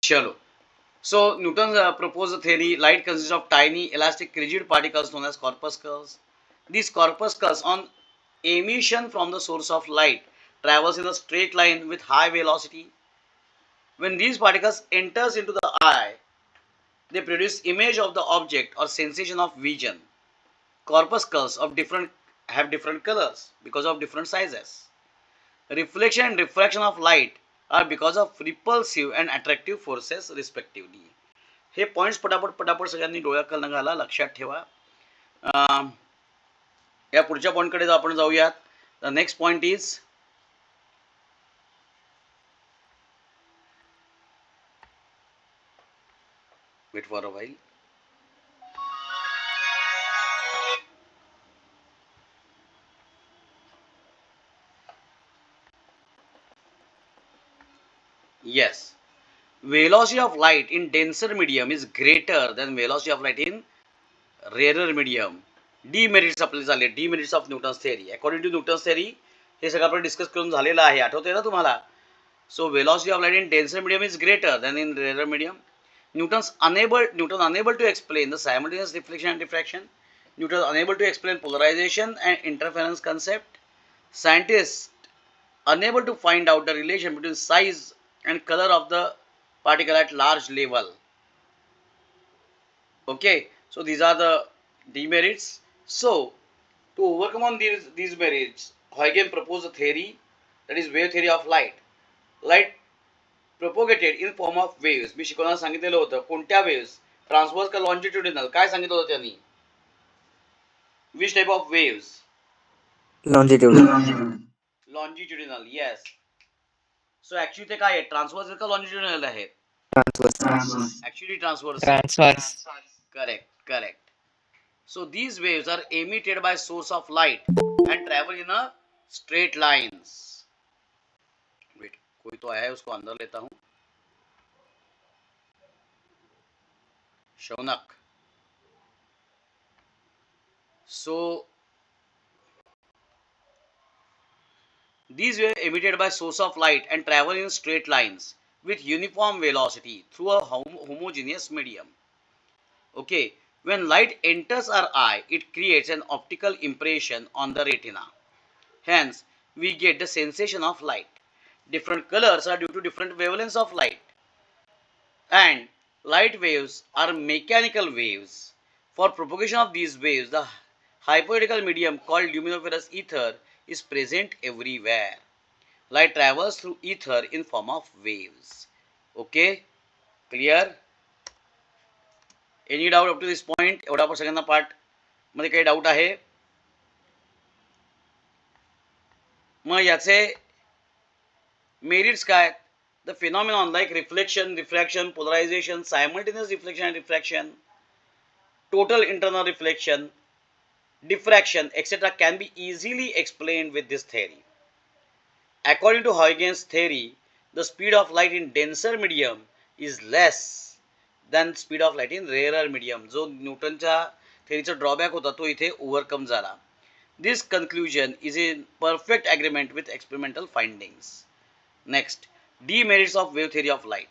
chalo. So Newton proposed a theory: light consists of tiny elastic rigid particles known as corpuscles. These corpuscles, on emission from the source of light, travels in a straight line with high velocity. When these particles enters into the eye, they produce image of the object or sensation of vision. Corpuscles of different have different colors because of different sizes. Reflection and refraction of light are because of repulsive and attractive forces respectively. हे points पटापट पटापट सगळ्यांनी डोळ्यात घाला, लक्षात ठेवा. या पुढच्या पॉइंटकडे आपण जाऊयात. The next point is wait for a while. Yes. Velocity of light in denser medium is greater than velocity of light in rarer medium. Demerits आपले झाले. Demerits of Newton's theory. According to Newton's theory, हे सगळं आपण discuss करून झालेलं आहे. आठवतंय ना तुम्हाला? So velocity of light in denser medium is greater than in rarer medium. Newton unable to explain the simultaneous reflection and diffraction. Newton unable to explain polarization and interference concept. Scientists unable to find out the relation between size and color of the particle at large level. Okay, so these are the demerits. So to overcome on these merits, Huygens proposed a theory, that is wave theory of light. Light propagated in form of waves. मी शिकवण्याला सांगितलेलं होतं. कोणत्या waves? Transverse का longitudinal? काय सांगितलं होतं त्यांनी? Which type of waves? Longitudinal, yes. So actually ते काय आहे? ट्रान्सवर्स का लॉन्जिट्युडिनल आहेत? Actually transverse. Correct. So these waves are emitted by source of light and travel in a straight lines. Wait, कोई तो आया है, उसको अंदर लेता हूं. Shaunak. So these waves emitted by source of light and travel in straight lines with uniform velocity through a homogeneous medium. Okay, when light enters our eye, it creates an optical impression on the retina. Hence, we get the sensation of light. Different colors are due to different wavelengths of light. And light waves are mechanical waves. For propagation of these waves, the hypothetical medium called luminiferous ether is present everywhere. Light travels through ether in form of waves. Okay, clear? Any doubt up to this point? एवढा आपण सगळ्यांना part मध्ये काही doubt आहे? मग याचे merits काय? The phenomenon like reflection, refraction, polarization, simultaneous reflection and refraction, total internal reflection, diffraction, etc. can be easily explained with this theory. According to Huygens' theory, the speed of light in denser medium is less than speed of light in rarer medium. जो न्यूटनच्या थेअरीचा drawback होता तो इथे overcome झाला. This conclusion is in perfect agreement with experimental findings. Next, demerits of wave theory of light.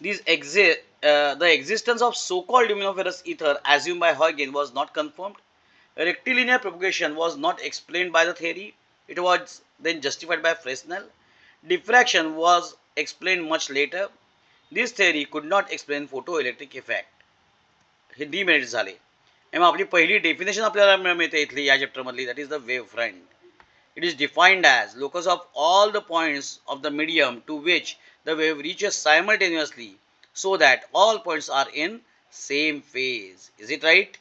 The existence of so-called luminiferous ether assumed by Huygens was not confirmed. Rectilinear propagation was not explained by the theory. It was then justified by Fresnel. Diffraction was explained much later. This theory could not explain photoelectric effect. हे demerits झाले. मग आपली पहिली definition आपल्याला मिळते इथली या chapter मधली, that is the wave front. It is defined as locus of all the points of the medium to which the wave reaches simultaneously, so that all points are in same phase. Is it right?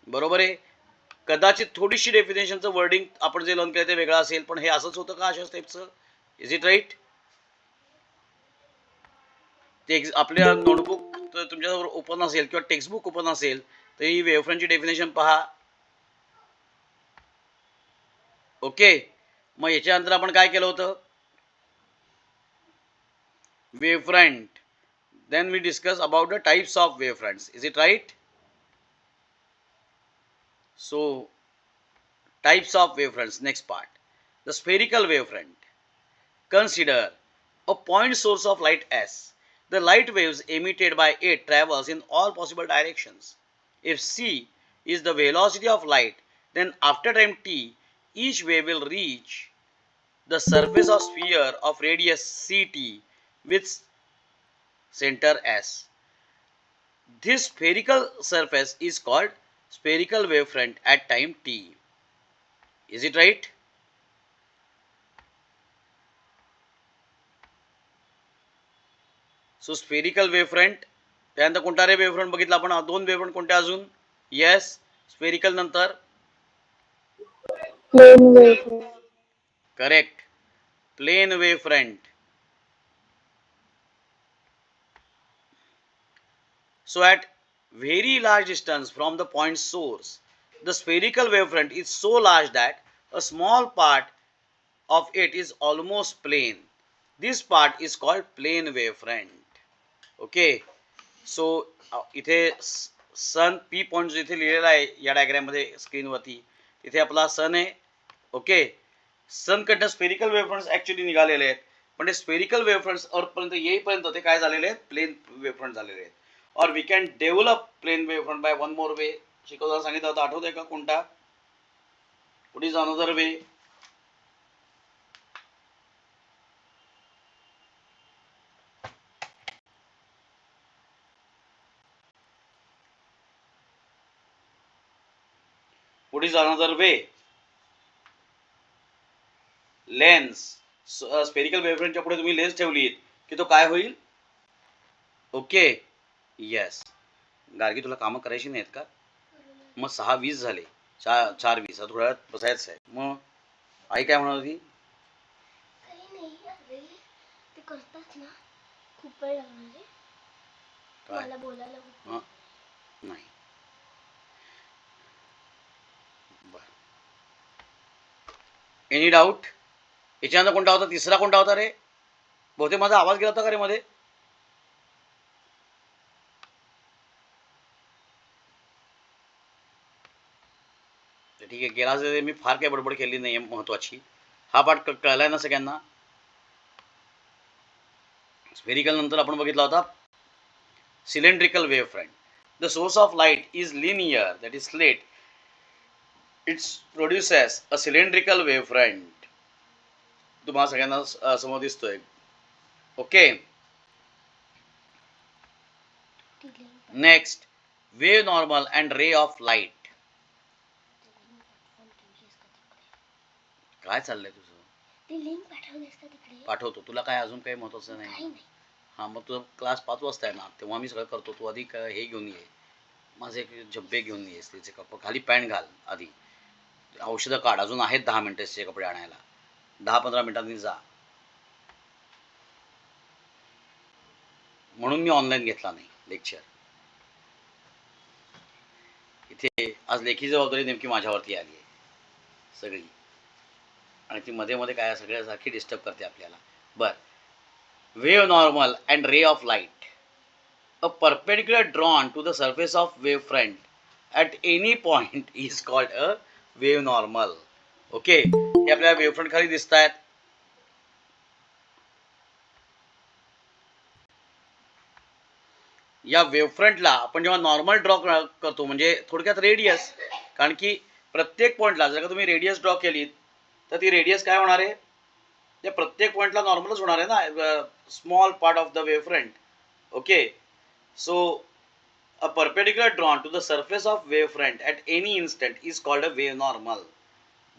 बरोबर आहे. कदाचित थोडीशी डेफिनेशनचं wording आपण जे learn केलं ते वेगळं असेल, पण हे असंच होतं का अशा स्टेपचं? Is it right? ते आपल्या नोटबुक तुमच्याजवळ ओपन असेल किंवा टेक्स्टबुक ओपन असेल तर ही वेव्हफ्रंटची डेफिनेशन पहा. ओके, मग याच्यानंतर आपण काय केलं होतं? Wavefront. Then we discuss about the types of wavefronts. Is it right? So, types of wavefronts. Next part. The spherical wavefront. Consider a point source of light S The light waves emitted by it travels in all possible directions. If c is the velocity of light, then after time t, each wave will reach the surface of sphere of radius ct with center s. This spherical surface is called spherical wavefront at time t. Is it right? So spherical wavefront, त्यानंतर कोणता रे वेव्हफ्रंट बघितला आपण, दोन wavefront कोणते अजून? Yes, spherical नंतर plane wavefront. Correct, plane wavefront. So at very large distance from the point source, the spherical wavefront is so large that a small part of it is almost plane. This part is called plane wavefront. Okay. So इथे सन P point इथे लिहिलेला आहे या diagram मध्ये स्क्रीनवरती, तिथे आपला सन आहे. Okay. सन कडनं स्फेरिकल वेव्हफ्रंट्स ऍक्च्युली निघालेले आहेत, पण ते स्फेरिकल वेव्हफ्रंट्स अर्थपर्यंत येईपर्यंत ते काय झालेले आहेत, प्लेन वेव्हफ्रंट झालेले आहेत. और we can develop plane wavefront by one more way. शिकवताना सांगितलं होतं, आठवतंय का कोणता? What is another way? What is another way? Lens. Spherical वेव्हफ्रंटच्या पुढे तुम्ही लेन्स ठेवलीत की तो काय होईल? ओके. येस. गार्गी, तुला कामं करायची नाहीत का? मग 6:20 झाले, 4:20. थोड्या वेळात बसायचं आहे. मग आई काय म्हणत होती? ते करतात ना, खूप वेळ लागणार आहे मला बोलायला. नाही. Any doubt? याच्यानंतर कोणता होता? तिसरा कोणता होता रे? बहुतेक माझा आवाज गेला होता का रे मध्ये? ठीक आहे, गेला असेल. मी फार काही बडबड केली नाही महत्वाची. हा पाठ कळलाय ना सगळ्यांना? स्फेरिकल नंतर आपण बघितला होता cylindrical wavefront. The source of light is linear, that is slate. It's produces a cylindrical wavefront. तुम्हाला सगळ्यांना समोर दिसतोय. Okay. Next, wave normal and ray of light. काय चाललंय तुझं? ती लिंक पाठवलीस का तिकडे? पाठवतो. तुला काय अजून काही महत्वाचं नाही? हा, मग तुझा क्लास 5 वाजता आहे ना, तेव्हा मी सगळं करतो. तू आधी हे घेऊन ये, माझे झब्बे घेऊन ये, तिचे कपडे, खाली पॅन्ट घाल, आधी औषधं काढ. अजून आहेत 10 मिनिटाचे कपडे आणायला. 10-15 मिनिटांनी जा. म्हणून मी ऑनलाईन घेतला नाही लेक्चर. इथे आज लेखी जबाबदारी नेमकी माझ्यावरती आली आहे सगळी, आणि ती मध्ये मध्ये काय सगळ्यासारखी डिस्टर्ब करते आपल्याला. बर. Wave normal and ray of light. A perpendicular drawn to the surface of wave front at any point is called a wave normal. Okay. हे आपल्याला वेव्ह फ्रंट खाली दिसत आहेत. या वेव्हफ्रंटला आपण जेव्हा नॉर्मल ड्रॉ करतो, म्हणजे थोडक्यात रेडियस, कारण की प्रत्येक पॉइंटला जर का तुम्ही रेडियस ड्रॉ केली तर ती रेडियस काय होणार आहे, त्या प्रत्येक पॉइंटला नॉर्मलच होणार आहे ना, small part of the wavefront. Okay. So a perpendicular drawn to the surface of wavefront at any instant is called a wave normal.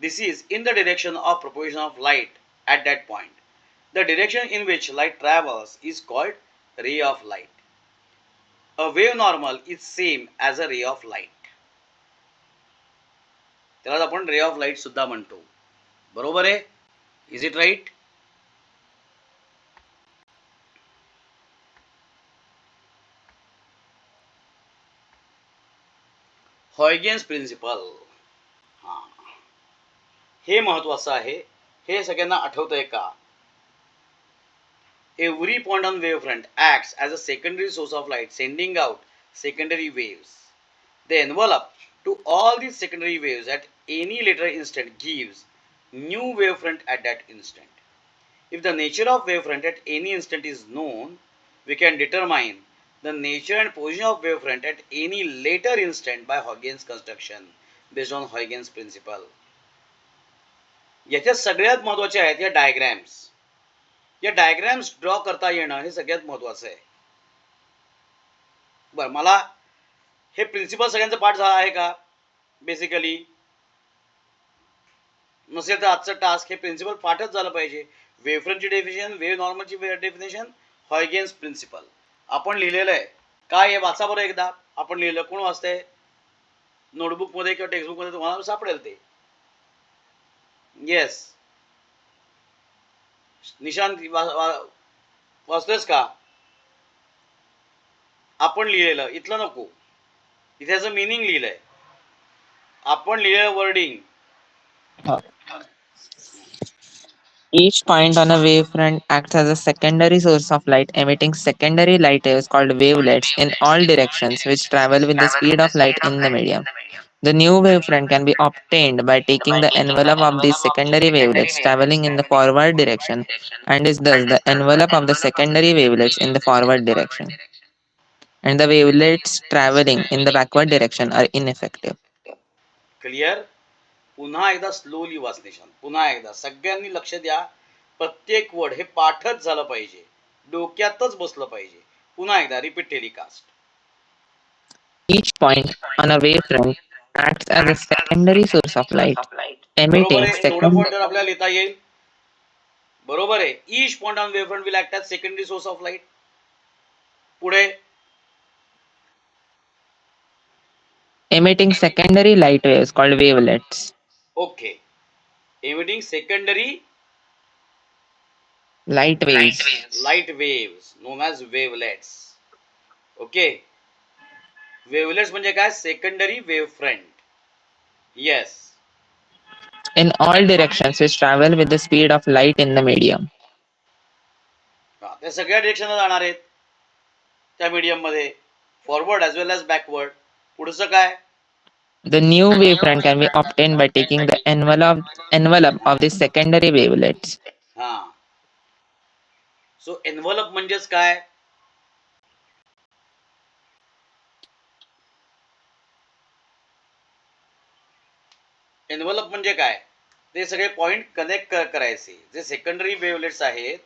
This is in the direction of propagation of light at that point. The direction in which light travels is called ray of light. A wave normal is same as a ray of light. त्याला आपण रे of light सुद्धा म्हणतो. बरोबर आहे? Is it right? Huygens principle. हा, हे महत्वाचं आहे. हे सगळ्यांना आठवतंय का? Every point on wavefront acts as a secondary source of light, sending out secondary waves. The envelope to all these secondary waves at any later instant gives new wavefront at that instant. If the nature of wavefront at any instant is known, we can determine the nature and position of wavefront at any later instant by Huygens construction based on Huygens principle. याच्यात सगळ्यात महत्वाचे आहेत या diagrams. या diagrams draw करता येणं हे सगळ्यात महत्वाचं आहे. बरं, मला हे प्रिन्सिपल सगळ्यांचा पाठ झाला आहे का? बेसिकली नसेल तर आजचं टास्क हे प्रिन्सिपल पाठच झालं पाहिजे. वेव्हफ्रंटची डेफिनेशन, वेव्ह नॉर्मलची डेफिनेशन, हॉयगेन्स प्रिन्सिपल आपण लिहिलेलं आहे. काय हे वाचा बरं एकदा. आपण लिहिलं, कोण वाचतंय? नोटबुक मध्ये किंवा टेक्स्टबुक मध्ये तुम्हाला सापडेल ते. येस, निशांत वाचतोयस का? आपण लिहिलेलं इथलं नको, इथे याचं मिनिंग लिहिलंय. आपण लिहिलेलं wording. Each point on a wavefront acts as a secondary source of light, emitting secondary light waves called wavelets in all directions, which travel with the speed of light in the medium. The new wavefront can be obtained by taking the envelope of these secondary wavelets traveling in the forward direction, and is thus the envelope of the secondary wavelets in the forward direction. And the wavelets traveling in the backward direction are ineffective. Clear? पुन्हा एकदा slowly वाचनेशन. पुन्हा एकदा सगळ्यांनी लक्ष द्या. प्रत्येक word हे पाठच झालं पाहिजे, डोक्यातच बसलं पाहिजे. पुन्हा एकदा repeat telecast. Each point on a wavefront acts as a secondary source of light, बरोबर emitting आहे. एवढं पॉइंट आपल्याला लिहिता येईल. बरोबर आहे. Each point on wavefront will act as secondary source of light. पुढे emitting secondary light waves called wavelets. Okay. emitting secondary Light waves. light waves known as wavelets. Okay. wavelets म्हणजे काय? Secondary wave front. Yes. In all directions which travel with the speed of light in the medium. त्या सगळ्या डिरेक्शनला जाणार आहेत त्या medium मध्ये, forward as वेल as backward. पुढचं काय? The new wavefront can be obtained by taking the envelope of the secondary wavelets. हा. So envelope म्हणजेच काय? एनव्हलप म्हणजे काय? ते सगळे पॉइंट कनेक्ट करायचे. जे सेकंडरी वेव्हलेट्स आहेत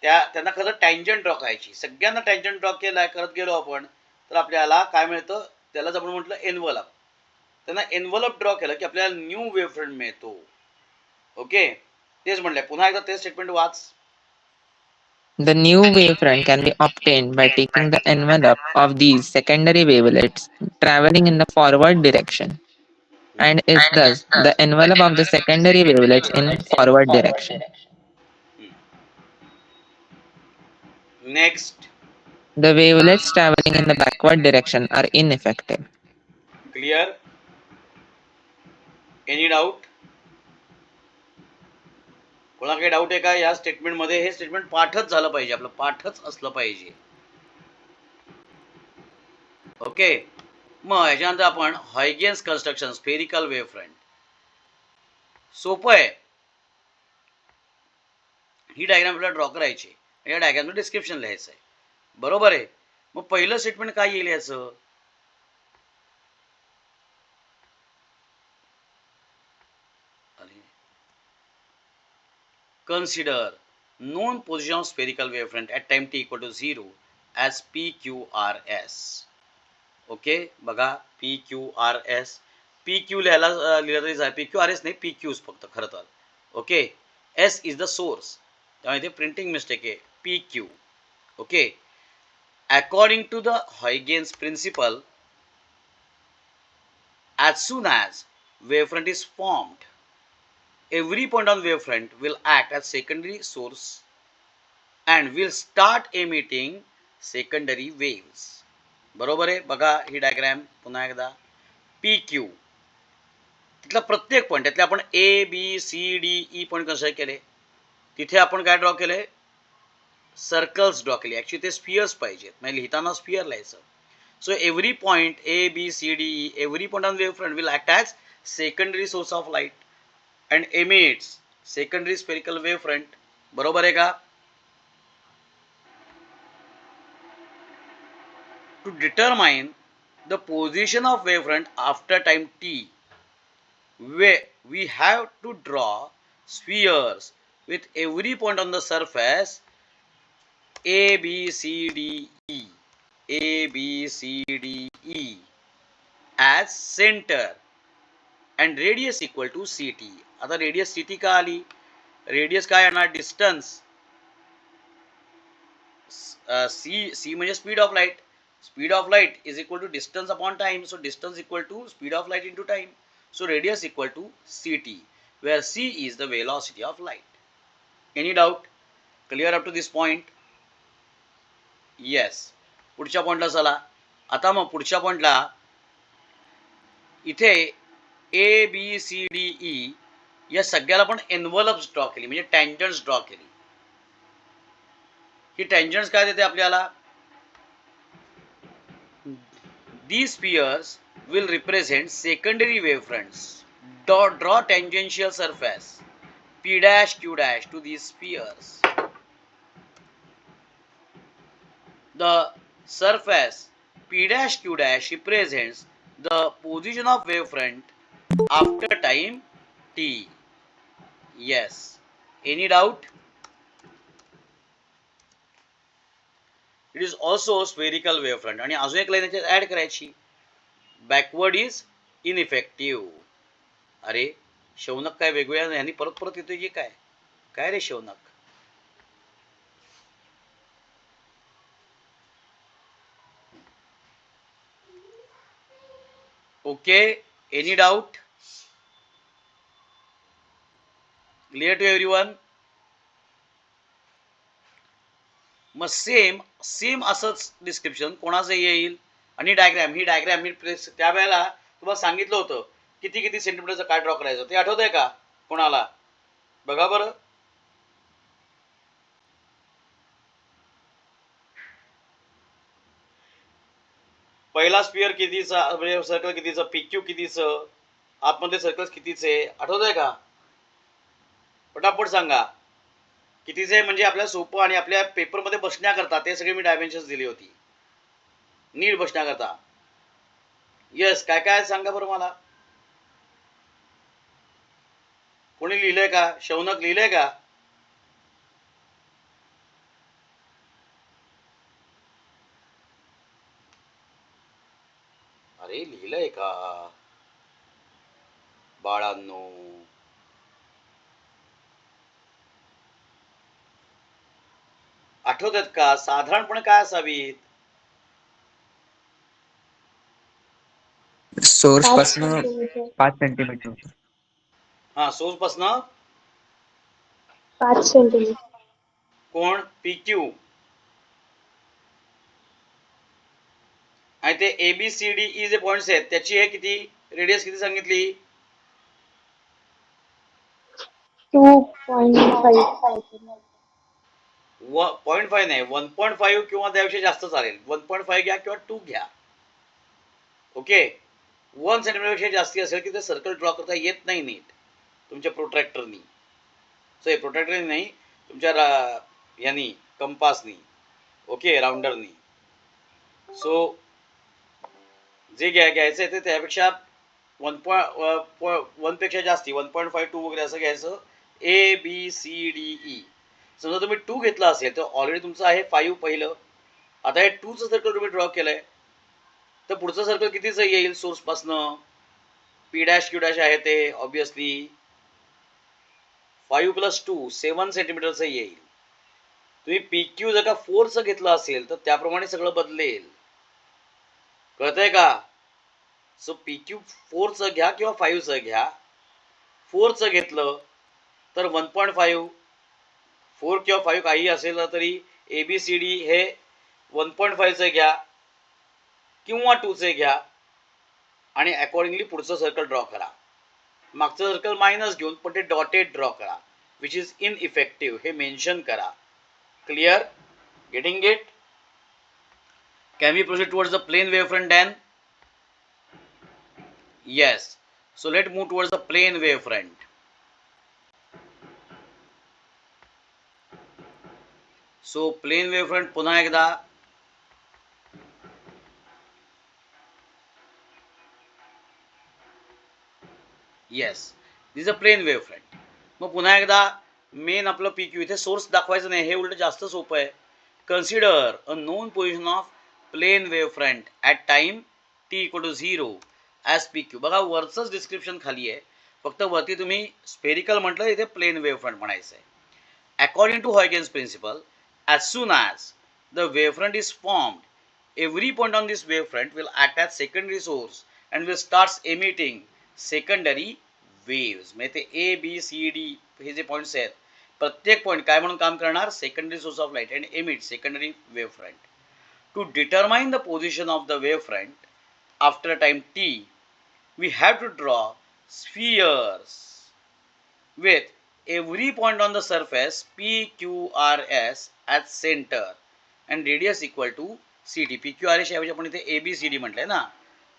त्यांना खरं टँजंट ड्रॉ करायची. सगळ्यांना टँजंट ड्रॉ केलाय करत गेलो आपण तर आपल्याला काय मिळतं? त्यालाच आपण म्हटलं एनव्हलप. त्यांना एनव्हलप ड्रॉ केलं की आपल्याला न्यू वेव्हफ्रंट मिळतो. ओके, तेच म्हणलंय. पुन्हा एकदा ते statement watch. The new wavefront can be obtained by taking the envelope of these secondary wavelets traveling in the forward direction, and is thus the envelope of the secondary wavelets in forward direction. Next. The wavelets traveling in the backward direction are ineffective. Clear? Any doubt? कोणा काही doubt आहे का या statement मध्ये? हे statement पाठच झालं पाहिजे, आपलं पाठच असलं पाहिजे. ओके. मग याच्यानंतर आपण हॉयगेन्स कन्स्ट्रक्शन स्फेरिकल वेव्हफ्रंट. सोपं आहे. ही डायग्राम आपल्याला ड्रॉ करायची. या डायग्रामचं डिस्क्रिप्शन लिहायचं आहे. बरोबर आहे. मग पहिलं स्टेटमेंट काय येईल याचं? Consider known position of spherical wavefront at time t equal to 0 as PQRS. Okay, बघा PQRS. PQ लिहिलं तरी जाय, PQRS नाही, PQs फक्त खरं तर. Okay, S is the source, त्यामुळे इथे प्रिंटिंग मिस्टेक आहे. PQ. Okay. According to the Huygens principle, as soon as wavefront is formed, every point on wavefront will act as secondary source and will start emitting secondary waves. बरोबर आहे. बघा ही diagram पुन्हा एकदा. PQ तिथला प्रत्येक point, त्यातले आपण ABCDE point consider केले. तिथे आपण काय ड्रॉ केले? सर्कल्स ड्रॉ केले. ऍक्च्युली ते स्फिअर्स पाहिजेत, म्हणजे लिहिताना स्फिअर लिहायचं. So every point ABCDE, every point on wavefront will act as secondary source of light and emits secondary spherical wavefront. बरोबर आहे का? To determine the position of wavefront after time t, we have to draw spheres with every point on the surface A, B, C, D, E, A, B, C, D, E as center and radius equal to CT. आता radius CT का आली? Radius काय येणार? Distance. C म्हणजे speed of light. Speed of light is equal to distance upon time. So distance equal to speed of light into time. So radius equal to CT, where C is the velocity of light. Any doubt? Clear up to this point? Yes. पुढच्या पॉइंटला चला. आता मग पुढच्या पॉइंटला इथे A B C D E या सगळ्याला पण एनव्हलप्स ड्रॉ केली, म्हणजे टँजंट्स ड्रॉ केली. ही टँजंट्स काय देते आपल्याला? These spheres will represent secondary wavefronts. Draw tangential surface P dash Q dash to these spheres. The surface P dash Q dash represents the position of wavefront after time t. Yes. Any doubt? It is also spherical wavefront. आणि अजून एक line याच्यात add करायची. Backward is ineffective. अरे शौनक काय वेगवेगळ्या ह्यांनी परत परत येतोय की काय? काय रे Shaunak? Okay. Any doubt? Clear to everyone? मग सेम असंच डिस्क्रिप्शन कोणाचं येईल आणि डायग्रॅम. ही डायग्रॅम मी त्यावेळेला तुम्हाला सांगितलं होतं किती किती सेंटीमीटरचं काय ड्रॉ करायचं, ते आठवत आहे का कोणाला? बघा बरं. पहिला स्पिअर कितीचा, म्हणजे सर्कल कितीचं, PQ कितीचं, आतमध्ये सर्कल कितीचे, आठवत आहे का? पटापट सांगा कितीचे. म्हणजे आपल्याला सोपं आणि आपल्या पेपरमध्ये बसण्याकरता ते सगळे मी डायमेन्शन्स दिली होती, नीट बसण्याकरता. यस. काय काय सांगा बरं मला. कोणी लिहिलंय का? शौनक लिहिलंय का? अरे लिहिलंय का बाळांनो? आठवतात का? साधारणपणे काय असावीत? सोर्स 5 पासून सेंटीमीटर. 5 सेंटीमीटर. हा, सोर्स पासन 5 सेंटीमीटर. कोण? PQ. आणि ते ABCDE जे पॉइंट्स आहेत त्याची हे किती रेडियस किती सांगितली? 2.5. 0.5 नाही, 1.5 किंवा त्यापेक्षा जास्त चालेल. 1.5 घ्या किंवा 2 घ्या. ओके. 1 सेंटीमीटरपेक्षा जास्ती असेल की ते सर्कल ड्रॉ करता येत नाही नीट तुमच्या प्रोट्रॅक्टरनी. सो प्रोट्रॅक्टरनी नाही, तुमच्या यांनी कंपासनी. ओके, राऊंडरनी. सो जे घ्यायचं आहे ते त्यापेक्षा 1 पेक्षा जास्ती 1.5 2 वगैरे असं घ्यायचं. ABCDE. समजा तुम्ही 2 घेतला असेल तर ऑलरेडी तुमचं आहे 5 पहिलं. आता हे 2चं सर्कल तुम्ही ड्रॉ केलंय तर पुढचं सर्कल कितीचं येईल? सोर्स पासनं P डॅश Q डॅश आहे ते ऑब्विसली 5 + 2 7 सेंटीमीटरचं येईल. तुम्ही PQ जर का 4चं घेतलं असेल तर त्याप्रमाणे सगळं बदलेल. कळतंय का? सो PQ 4चं घ्या किंवा 5चं घ्या. 4चं घेतलं तर 1.5, 4 किंवा 5 काही असेल तरी ABCD हे 1.5चं घ्या किंवा 2चे घ्या आणि अकॉर्डिंगली पुढचं सर्कल ड्रॉ करा. मागचं सर्कल मायनस घेऊन पण ते डॉटेड ड्रॉ करा, विच इज इनइफेक्टिव्ह, हे मेन्शन करा. Clear? Getting it? Can we proceed towards the plane wavefront then? Yes. So let's move towards the plane wavefront. So plane wavefront पुन्हा एकदा yes, this a plane wave front. मग पुन्हा एकदा main आपलं P Q, इथे source दाखवायचं नाही, हे उलट जास्त सोपं आहे. Consider a known position of plane wave front at time T equal to 0 as P Q. बघा वरचंच डिस्क्रिप्शन खाली आहे, फक्त वरती तुम्ही स्पेरिकल म्हटलं, इथे प्लेन वेव्ह फ्रंट म्हणायचं आहे. According to Huygens principle, as soon as the wavefront is formed, every point on this wavefront will act as secondary source and will starts emitting secondary waves. म्हणजे ते ए B C D हे जे points आहेत, प्रत्येक point काय म्हणून काम करणार? Secondary source of light and emit secondary wave front. To determine the position of the wave front after time T, we have to draw spheres with every point on the surface PQRS at center and radius equal to CT. PQRS ऐवजी आपण इथे ABCD म्हटलंय ना,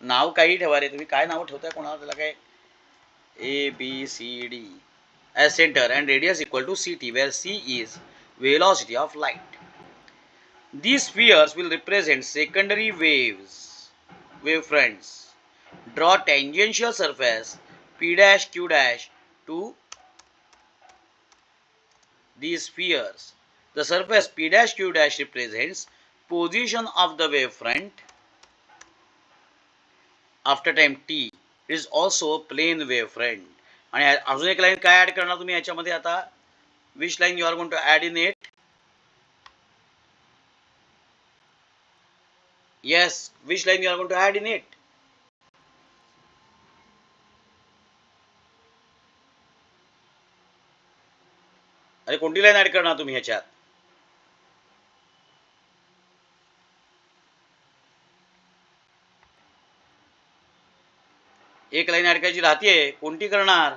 नाव काही ठेवा रे तुम्ही, काय नाव ठेवताय कोणाला, त्याला काय ABCD as center and radius equal to CT, where C is velocity of light. These spheres will represent secondary wavefronts. Draw tangential surface P dash Q dash to these spheres. The surface P dash Q dash represents position of the wavefront after time t. It is also a plane wavefront. आणि अजून एक line काय add करणार तुम्ही याच्यामध्ये आता? Which line you are going to add in it? Yes, which line you are going to add in it? अरे कोणती लाईन ऍड करणार तुम्ही ह्याच्यात? एक लाईन ऍड करायची राहतीये, कोणती करणार?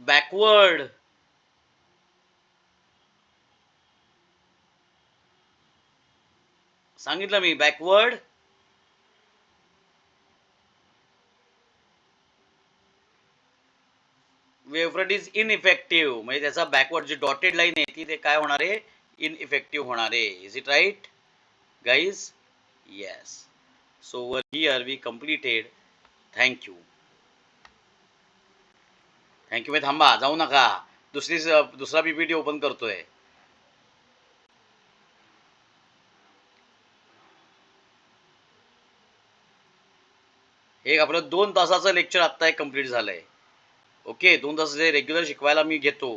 बॅकवर्ड. सांगितलं मी, बॅकवर्ड. वेव्हफ्रंट इज इनइफेक्टिव्ह, म्हणजे त्याचा बॅकवर्ड जी डॉटेड लाईन आहे ती ते काय होणार आहे? इनइफेक्टिव्ह होणार आहे. Is it right guys? Yes. So over here we completed. Thank you. Thank you. मी थांबा, जाऊ नका, दुसरा पीपीटी ओपन करतोय. एक आपलं 2 तासाचं लेक्चर आत्ता एक कंप्लीट झालंय. ओके, 2 तासाचे रेग्युलर शिकवायला मी घेतो,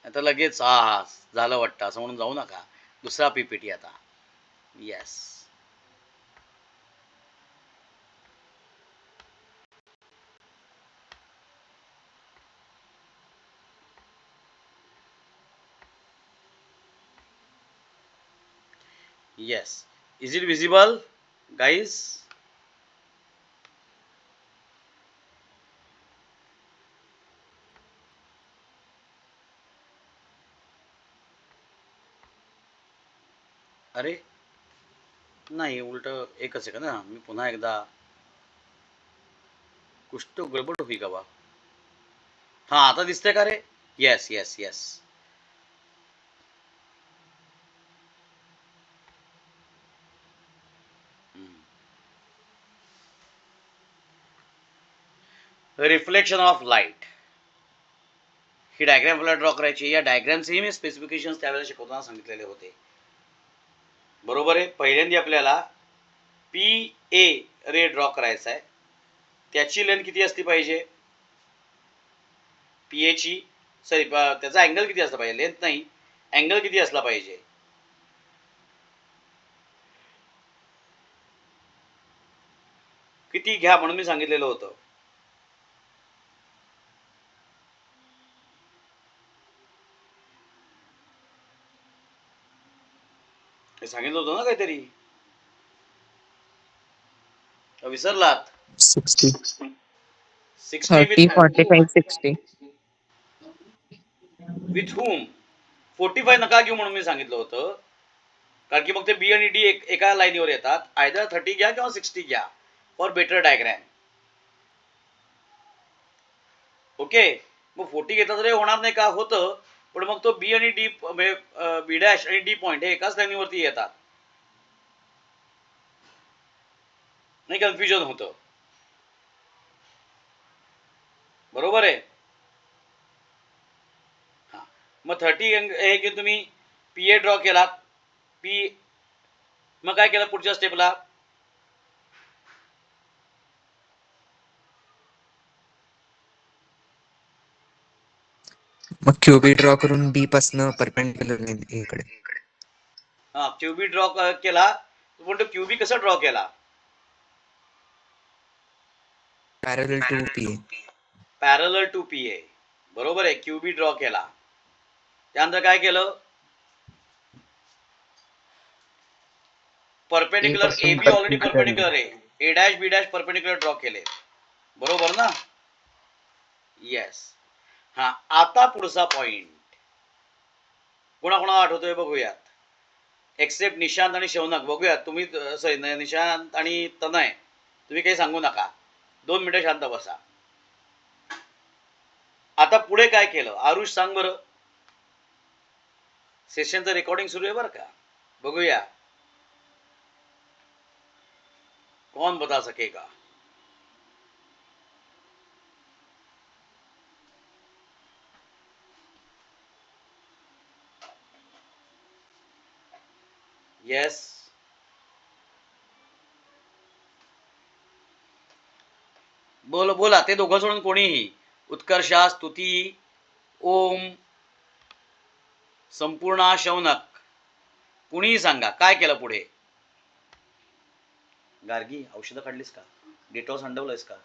आता लगेच झालं वाटतं असं म्हणून जाऊ नका. दुसरा पीपीटी आता. Yes. Yes. Is it visible, guys? अरे नाही, उलट एकच आहे का ना, मी पुन्हा एकदा, कुछ तो गडबड हुई का बा? हा, आता दिसतंय का रे? Yes yes yes. Reflection of light, ही डायग्राम आपल्याला ड्रॉ करायची. या डायग्रामचे मी स्पेसिफिकेशन त्यावेळेला शिकवताना सांगितलेले होते, बरोबर आहे. पहिल्यांदा आपल्याला पी ए रे ड्रॉ करायचा आहे. त्याची लेंथ किती असली पाहिजे? पी ए ची, सॉरी, त्याचा अँगल किती असला पाहिजे, लेंथ नाही, अँगल किती असला पाहिजे? किती घ्या म्हणून मी सांगितलेलं होतं. सांगितलं होतं ना काहीतरी, विसरलात? 60. 60 30, 45, 60. With whom? 45 नका घेऊ म्हणून मी सांगितलं होतं, कारण की मग ते बी आणि डी एका लाईनीवर येतात. आयदर 30 घ्या किंवा 60 घ्या फॉर बेटर डायग्रॅम. ओके, मग 40 घेतला तरी होणार नाही का? होतं, पण मग तो बी आणि डी, बी डॅश आणि डी पॉईंट हे एकाच लाईनीवरती येतात. नाही कन्फ्युजन होतं. बरोबर आहे. हा, मग 30 हे की तुम्ही पी ए ड्रॉ केला, पी मग काय केलं पुढच्या स्टेपला? मग क्यूबी ड्रॉ करून बी पासन परपेंडिक्युलर इकडे. हा, क्यूबी ड्रॉ केला. तू म्हणतो क्यूबी कसा ड्रॉ केला? Parallel to P A. Parallel to P A, बरोबर आहे. क्यूबी ड्रॉ केला, त्यानंतर काय केलं? Perpendicular A B already perpendicular आहे, A dash B dash perpendicular draw केले, बरोबर ना? येस. हा, आता पुढचा पॉइंट कोणाकोणाला आठवतोय बघूयात. एक्सेप्ट निशांत आणि शौनक. बघूयात. तुम्ही सॉरी निशांत आणि तनय, तुम्ही काही सांगू नका. 2 मिनिटं शांत बसा. आता पुढे काय केलं आरुष सांग बरं. सेशनचं रेकॉर्डिंग सुरू आहे बरं का, बघूया कौन बता सकेगा. येस, बोल बोला. ते दोघं सोडून कोणीही. उत्कर्षा, स्तुती, ओम, संपूर्णा, शौनक, कुणीही सांगा काय केलं पुढे. गार्गी, औषधं काढलीस का? डेटॉल संडवलंयस का?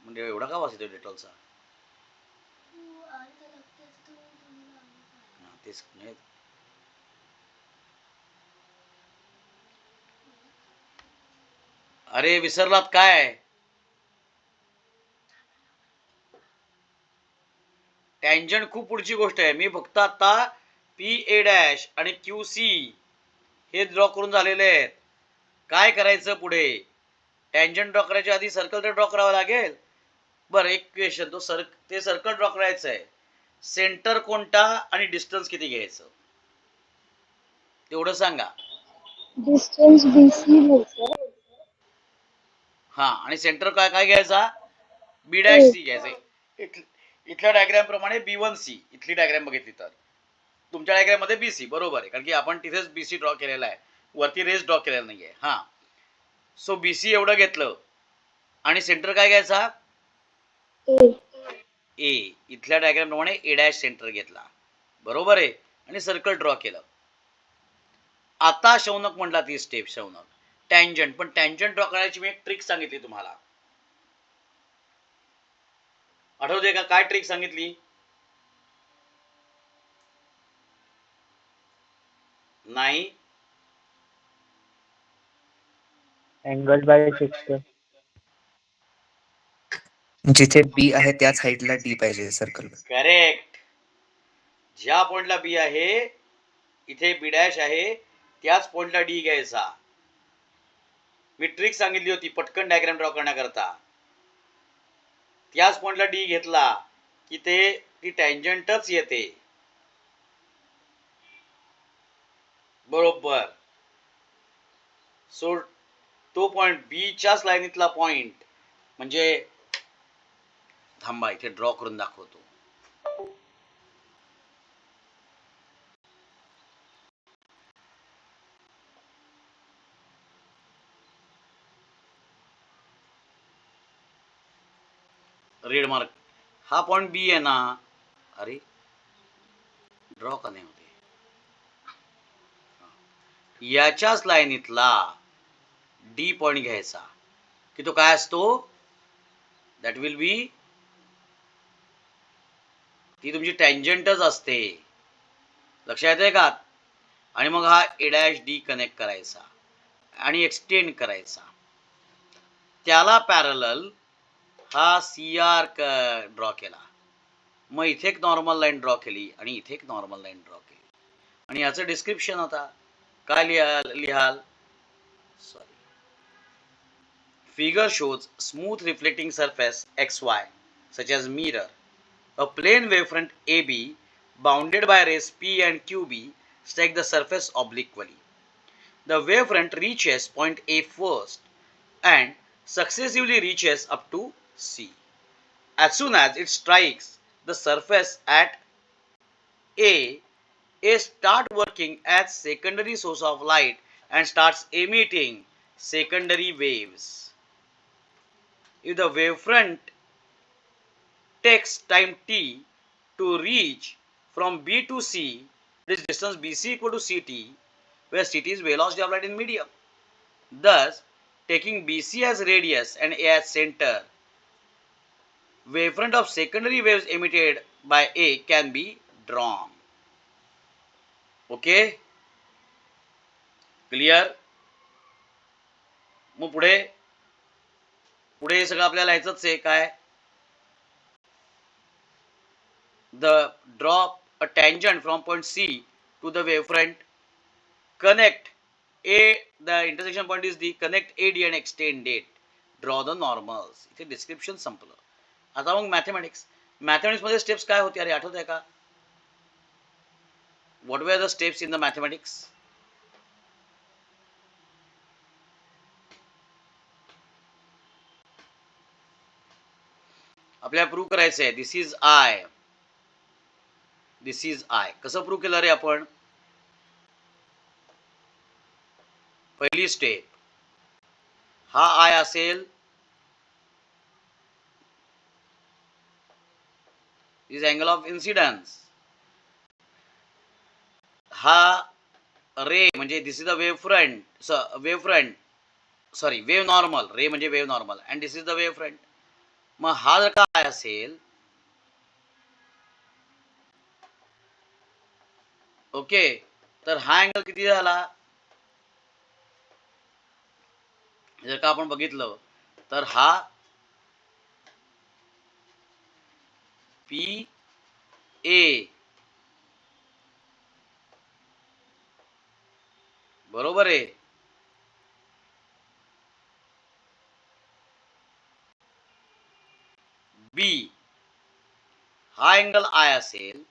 म्हणजे एवढा का वास येतो डेटॉलचा? तेच नाही. अरे विसरलात काय? टँजंट खूप पुढची गोष्ट आहे. मी फक्त आता पी ए डॅश आणि क्यू सी हे ड्रॉ करून झालेले आहेत. काय करायचं पुढे? टँजंट ड्रॉ करायच्या आधी सर्कल तर ड्रॉ करावं लागेल. बरं, एक क्वेश्चन. ते सर्कल ड्रॉ करायचं आहे, सेंटर कोणता आणि डिस्टन्स किती घ्यायचं तेवढं सांगा. डिस्टन्स बीसी घ्यायचं. हा, आणि सेंटर काय काय घ्यायचा? बी डॅश सी घ्यायचं. इथल्या डायग्राम प्रमाणे B1 C. इथली डायग्राम बघितली तर तुमच्या डायग्राम मध्ये BC बरोबर आहे, कारण की आपण तिथेच BC ड्रॉ केलेला आहे, वरती रेस ड्रॉ केलेला नाहीये. हा, सो BC एवढं घेतलं आणि सेंटर काय घ्यायचा? ए. इथल्या डायग्राम प्रमाणे ए डॅश सेंटर घेतला, बरोबर आहे, आणि सर्कल ड्रॉ केलं. आता शौनक म्हटला ती स्टेप. शौनक टँजंट. पण टँजंट ड्रॉ करायची मी एक ट्रिक सांगितली तुम्हाला, आठवते का? काय ट्रिक सांगितली? नाही. Angle by sector. जिथे बी आहे त्याच हाईटला डी पाहिजे सर्कल. करेक्ट. ज्या पॉइंटला बी आहे, इथे बी डॅश आहे, त्याच पॉइंटला डी घ्यायचा. मी ट्रिक सांगितली होती पटकन डायग्राम ड्रॉ करण्याकरता. त्याच पॉइंटला डी घेतला की ती टँजंटच येते, बरोबर. सो तो पॉइंट बीच्याच लाईनीतला पॉइंट म्हणजे, थांबा इथे ड्रॉ करून दाखवतो. Red mark. हा पॉइंट बी आहे ना. अरे ड्रॉ का नाही होते? याच्याच लाईनीतला डी पॉइंट घ्यायचा की तो काय असतो? दॅट विल बी, ती तुमची टँजंटच असते, लक्षात येते का? आणि मग हा ए डॅश डी कनेक्ट करायचा आणि एक्सटेंड करायचा. त्याला पॅरलल हा सी आर ड्रॉ केला. मग इथे एक नॉर्मल लाईन ड्रॉ केली आणि इथे एक नॉर्मल लाईन ड्रॉ केली. आणि याचं डिस्क्रिप्शन आता काय लिहाल? Sorry. Figure shows smooth reflecting surface XY, such as mirror. A plane wavefront AB bounded by rays P and QB strike the surface obliquely. The wavefront reaches point A first and successively reaches up to C. As soon as it strikes the surface at A, A start working as secondary source of light and starts emitting secondary waves. If the wavefront takes time t to reach from B to C, this distance BC equal to CT, where CT is velocity of light in medium. Thus, taking BC as radius and A as center, wavefront of secondary waves emitted by A can be drawn. Okay? Clear? मग पुढे पुढे सगळं आपल्याला लिहायचंच आहे काय? The drop a tangent from point C to the wavefront, connect A, the intersection point is the connect AD and extend it. Draw the normals. इथे description संपलं. आता मग मॅथमॅटिक्स मध्ये स्टेप्स काय होते अरे आठवत आहे का? What were the steps in the mathematics? आपल्याला प्रूव्ह करायचं आहे this is I, this is I. कसं प्रूव्ह केलं रे आपण? पहिली स्टेप, हा आय असेल, इज अँगल ऑफ इन्सिडन्स. हा रे म्हणजे this is the wave front, sorry wave normal, ray म्हणजे wave normal and this is the wave front. मग हा जर का आय असेल, ओके, तर हा अँगल किती झाला? जर का आपण बघितलं तर हा पी ए बरोबर आहे. बी हा अँगल आय असेल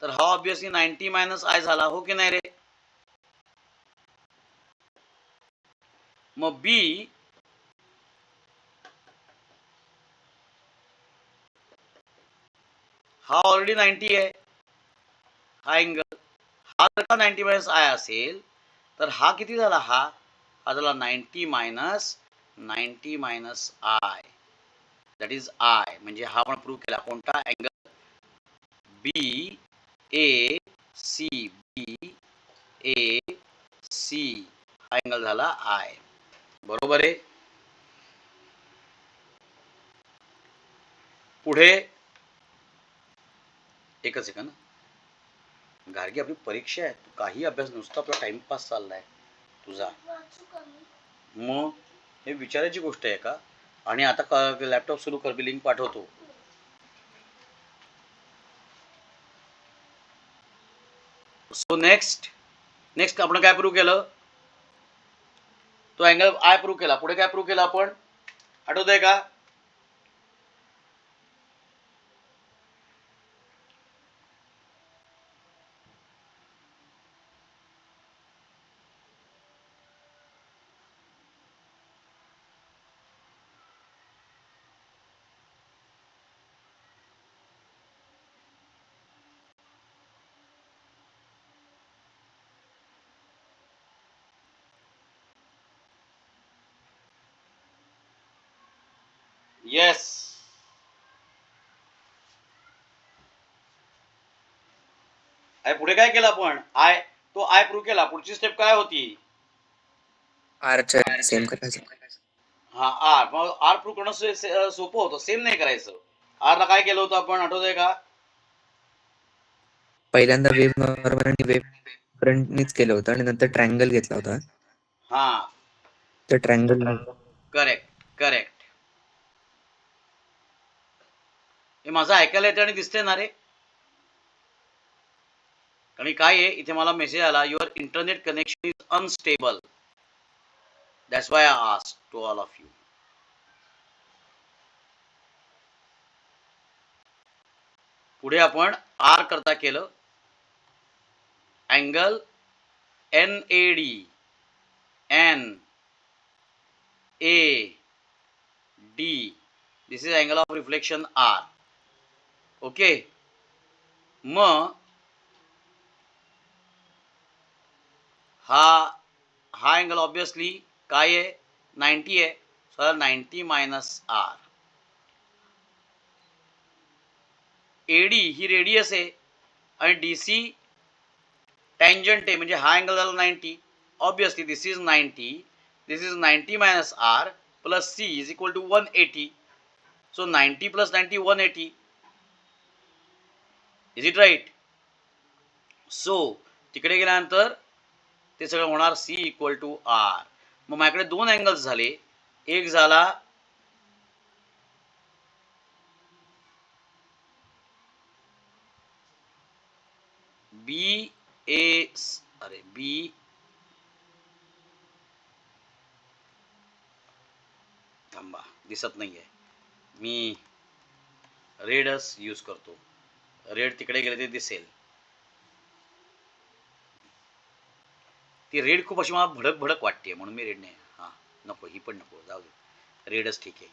तर हा ऑब्विसली 90 मायनस आय झाला, हो की नाही रे? मग बी हा ऑलरेडी 90 आहे हा अँगल. हा जर का 90 मायनस आय असेल तर हा किती झाला? हा झाला 90 minus I, that is I. म्हणजे हा आपण प्रूव्ह केला कोणता अँगल? बी ए सी, बी ए सी हा अँगल झाला आय. बरोबर आहे. पुढे एकच सेकंद, गार्गी आपली परीक्षा आहे, तू काही अभ्यास, नुसता आपला टाइमपास चाललाय तुझा. मग हे विचारायची गोष्ट आहे का? आणि आता लॅपटॉप सुरू कर, मी लिंक पाठवतो. सो नेक्स्ट आपण काय प्रूव्ह केलं? तो अँगल आय प्रूव्ह केला. पुढे काय प्रूव्ह केलं आपण? आठवतंय का? येस. पुढे काय केलं आपण? तो आय प्रूव्ह केला. पुढची स्टेप काय होती? आरच्या सेम करायचं. हा आर. मग आर प्रूव्ह करणं सोपं होतं, सेम नाही करायचं. आरला काय केलं होतं आपण, आठवतंय का? पहिल्यांदा वेव नॉर्मल आणि वेव फ्रंटनीच केलं होतं आणि नंतर ट्रायंगल घेतला होता. हा तर ट्रायंगल करेक्ट. हे माझं ऐकायला येते आणि दिसते ना रे? आणि काय आहे, इथे मला मेसेज आला, your internet connection is unstable, that's why I asked to all of you. पुढे आपण आर करता केलं angle NAD, A D, this is angle of reflection R. Okay, मग हा अँगल ऑब्विसली काय आहे, 90 आहे. So 90 minus R. एडी ही रेडियस आहे आणि डीसी टँजंट आहे, म्हणजे हा अँगल झाला 90. Obviously this is 90, this is 90 minus R plus C is equal to 180. So 90 plus 90 180. Is it right? So तिकडे गेल्यानंतर ते सगळं होणार सी इक्वल टू आर. मग माझ्याकडे दोन अँगल्स झाले. एक झाला बी ए, अरे बी थांबा, दिसत नाहीये, मी रेडच यूज करतो. रेड तिकडे गेले ते दिसेल. ती रेड खूप अशी मला भडक भडक वाटते, म्हणून मी रेड नाही. हा नको, ही पण नको, जाऊ दे, रेडच ठीक आहे.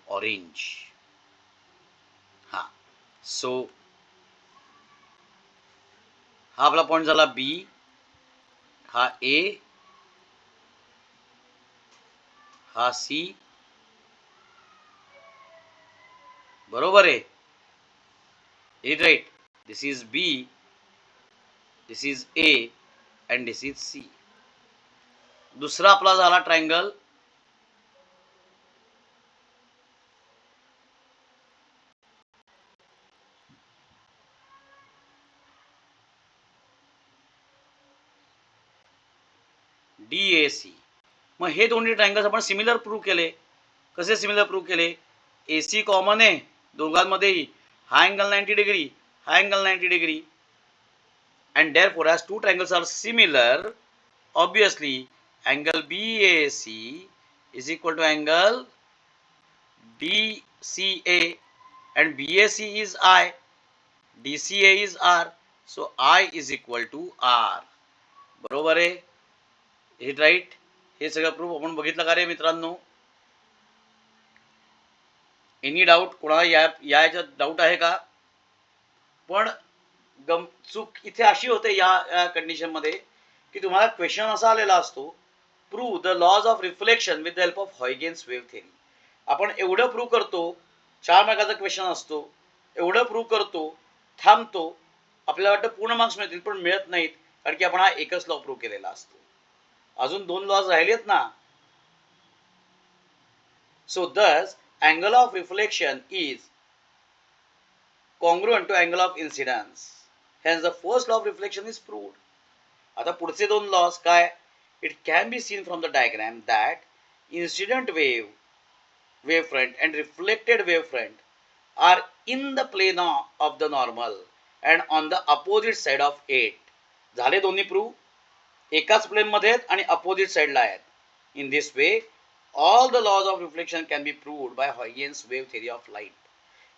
ऑरेंज. हा, सो हा आपला पॉइंट झाला बी, हा ए, हा सी. बरोबर आहे, it right. This is B, this is A and this is C. दुसरा आपला झाला ट्रायंगल DAC. मग हे दोन्ही ट्रायंगल्स आपण सिमिलर प्रूव्ह केले. कसे सिमिलर प्रूव्ह केले? AC कॉमन आहे दोघांमध्येही. हा अँगल 90 डिग्री, हा angle 90 degree. And therefore, as two triangles are similar, obviously angle BAC is equal to angle DCA, and BAC is I, DCA is R, so I is equal to R. बरोबर आहे, it right. हे सगळं proof आपण बघितलं का रे मित्रांनो? Any doubt? कोणाला याच्यात डाऊट आहे का? पण चूक इथे अशी होते या कंडिशन मध्ये की तुम्हाला क्वेश्चन असा आलेला असतो, prove the laws of reflection with the help of Huygens wave theory. आपण एवढं प्रूव्ह करतो, 4 मार्काचा क्वेश्चन असतो, एवढं प्रूव्ह करतो, थांबतो, आपल्याला वाटतं पूर्ण मार्क्स मिळतील, पण मिळत नाहीत, कारण की आपण हा एकच लॉ प्रूव्ह केलेला असतो. अजून 2 लॉज राहिलेत ना. सो दस angle of reflection is congruent to angle of incidence. Hence the first law of reflection is proved. आता पुढचे दोन लॉज काय? It can be seen from the diagram that incident wavefront and reflected wavefront are in the plane of the normal and on the opposite side of it. झाले दोन्ही prove, एकाच plain मध्ये आहेत आणि अपोजिट साइडला आहेत. In this way all the laws of reflection can be proved by Huygens wave theory of light.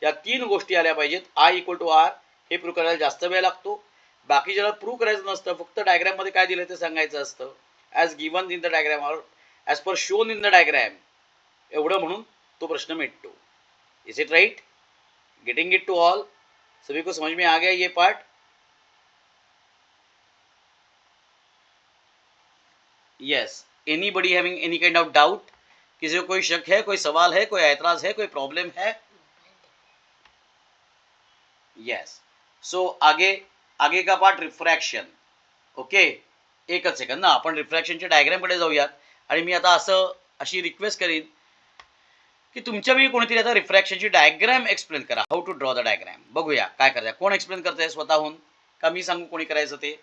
या 3 गोष्टी आल्या पाहिजेत. I इक्वल टू आर हे प्रूव्ह करायला जास्त वेळ लागतो. बाकी ज्याला प्रूव्ह करायचं नसतं, फक्त डायग्राम मध्ये काय दिलं ते सांगायचं असतं, as given in the diagram और as per shown in the diagram, एवढं म्हणून तो प्रश्न मिटतो. Is it right? Getting it to all? सभी को समझ में आ गया ये part? Yes. Anybody having any kind of doubt? किसी को कोई शक है, कोई सवाल है, कोई ऐतराज है, कोई प्रॉब्लम है? यस. सो आगे का पार्ट रिफ्रॅक्शन. ओके, एकच सेकंद ना, आपण रिफ्रॅक्शनच्या डायग्राम कडे जाऊयात. आणि मी आता अशी रिक्वेस्ट करीन की तुमच्या वेळी कोणीतरी आता रिफ्रॅक्शनची डायग्राम एक्सप्लेन करा. How to draw the diagram. बघूया काय करताय, कोण एक्सप्लेन करताय स्वतःहून, का मी सांगू कोणी करायचं ते?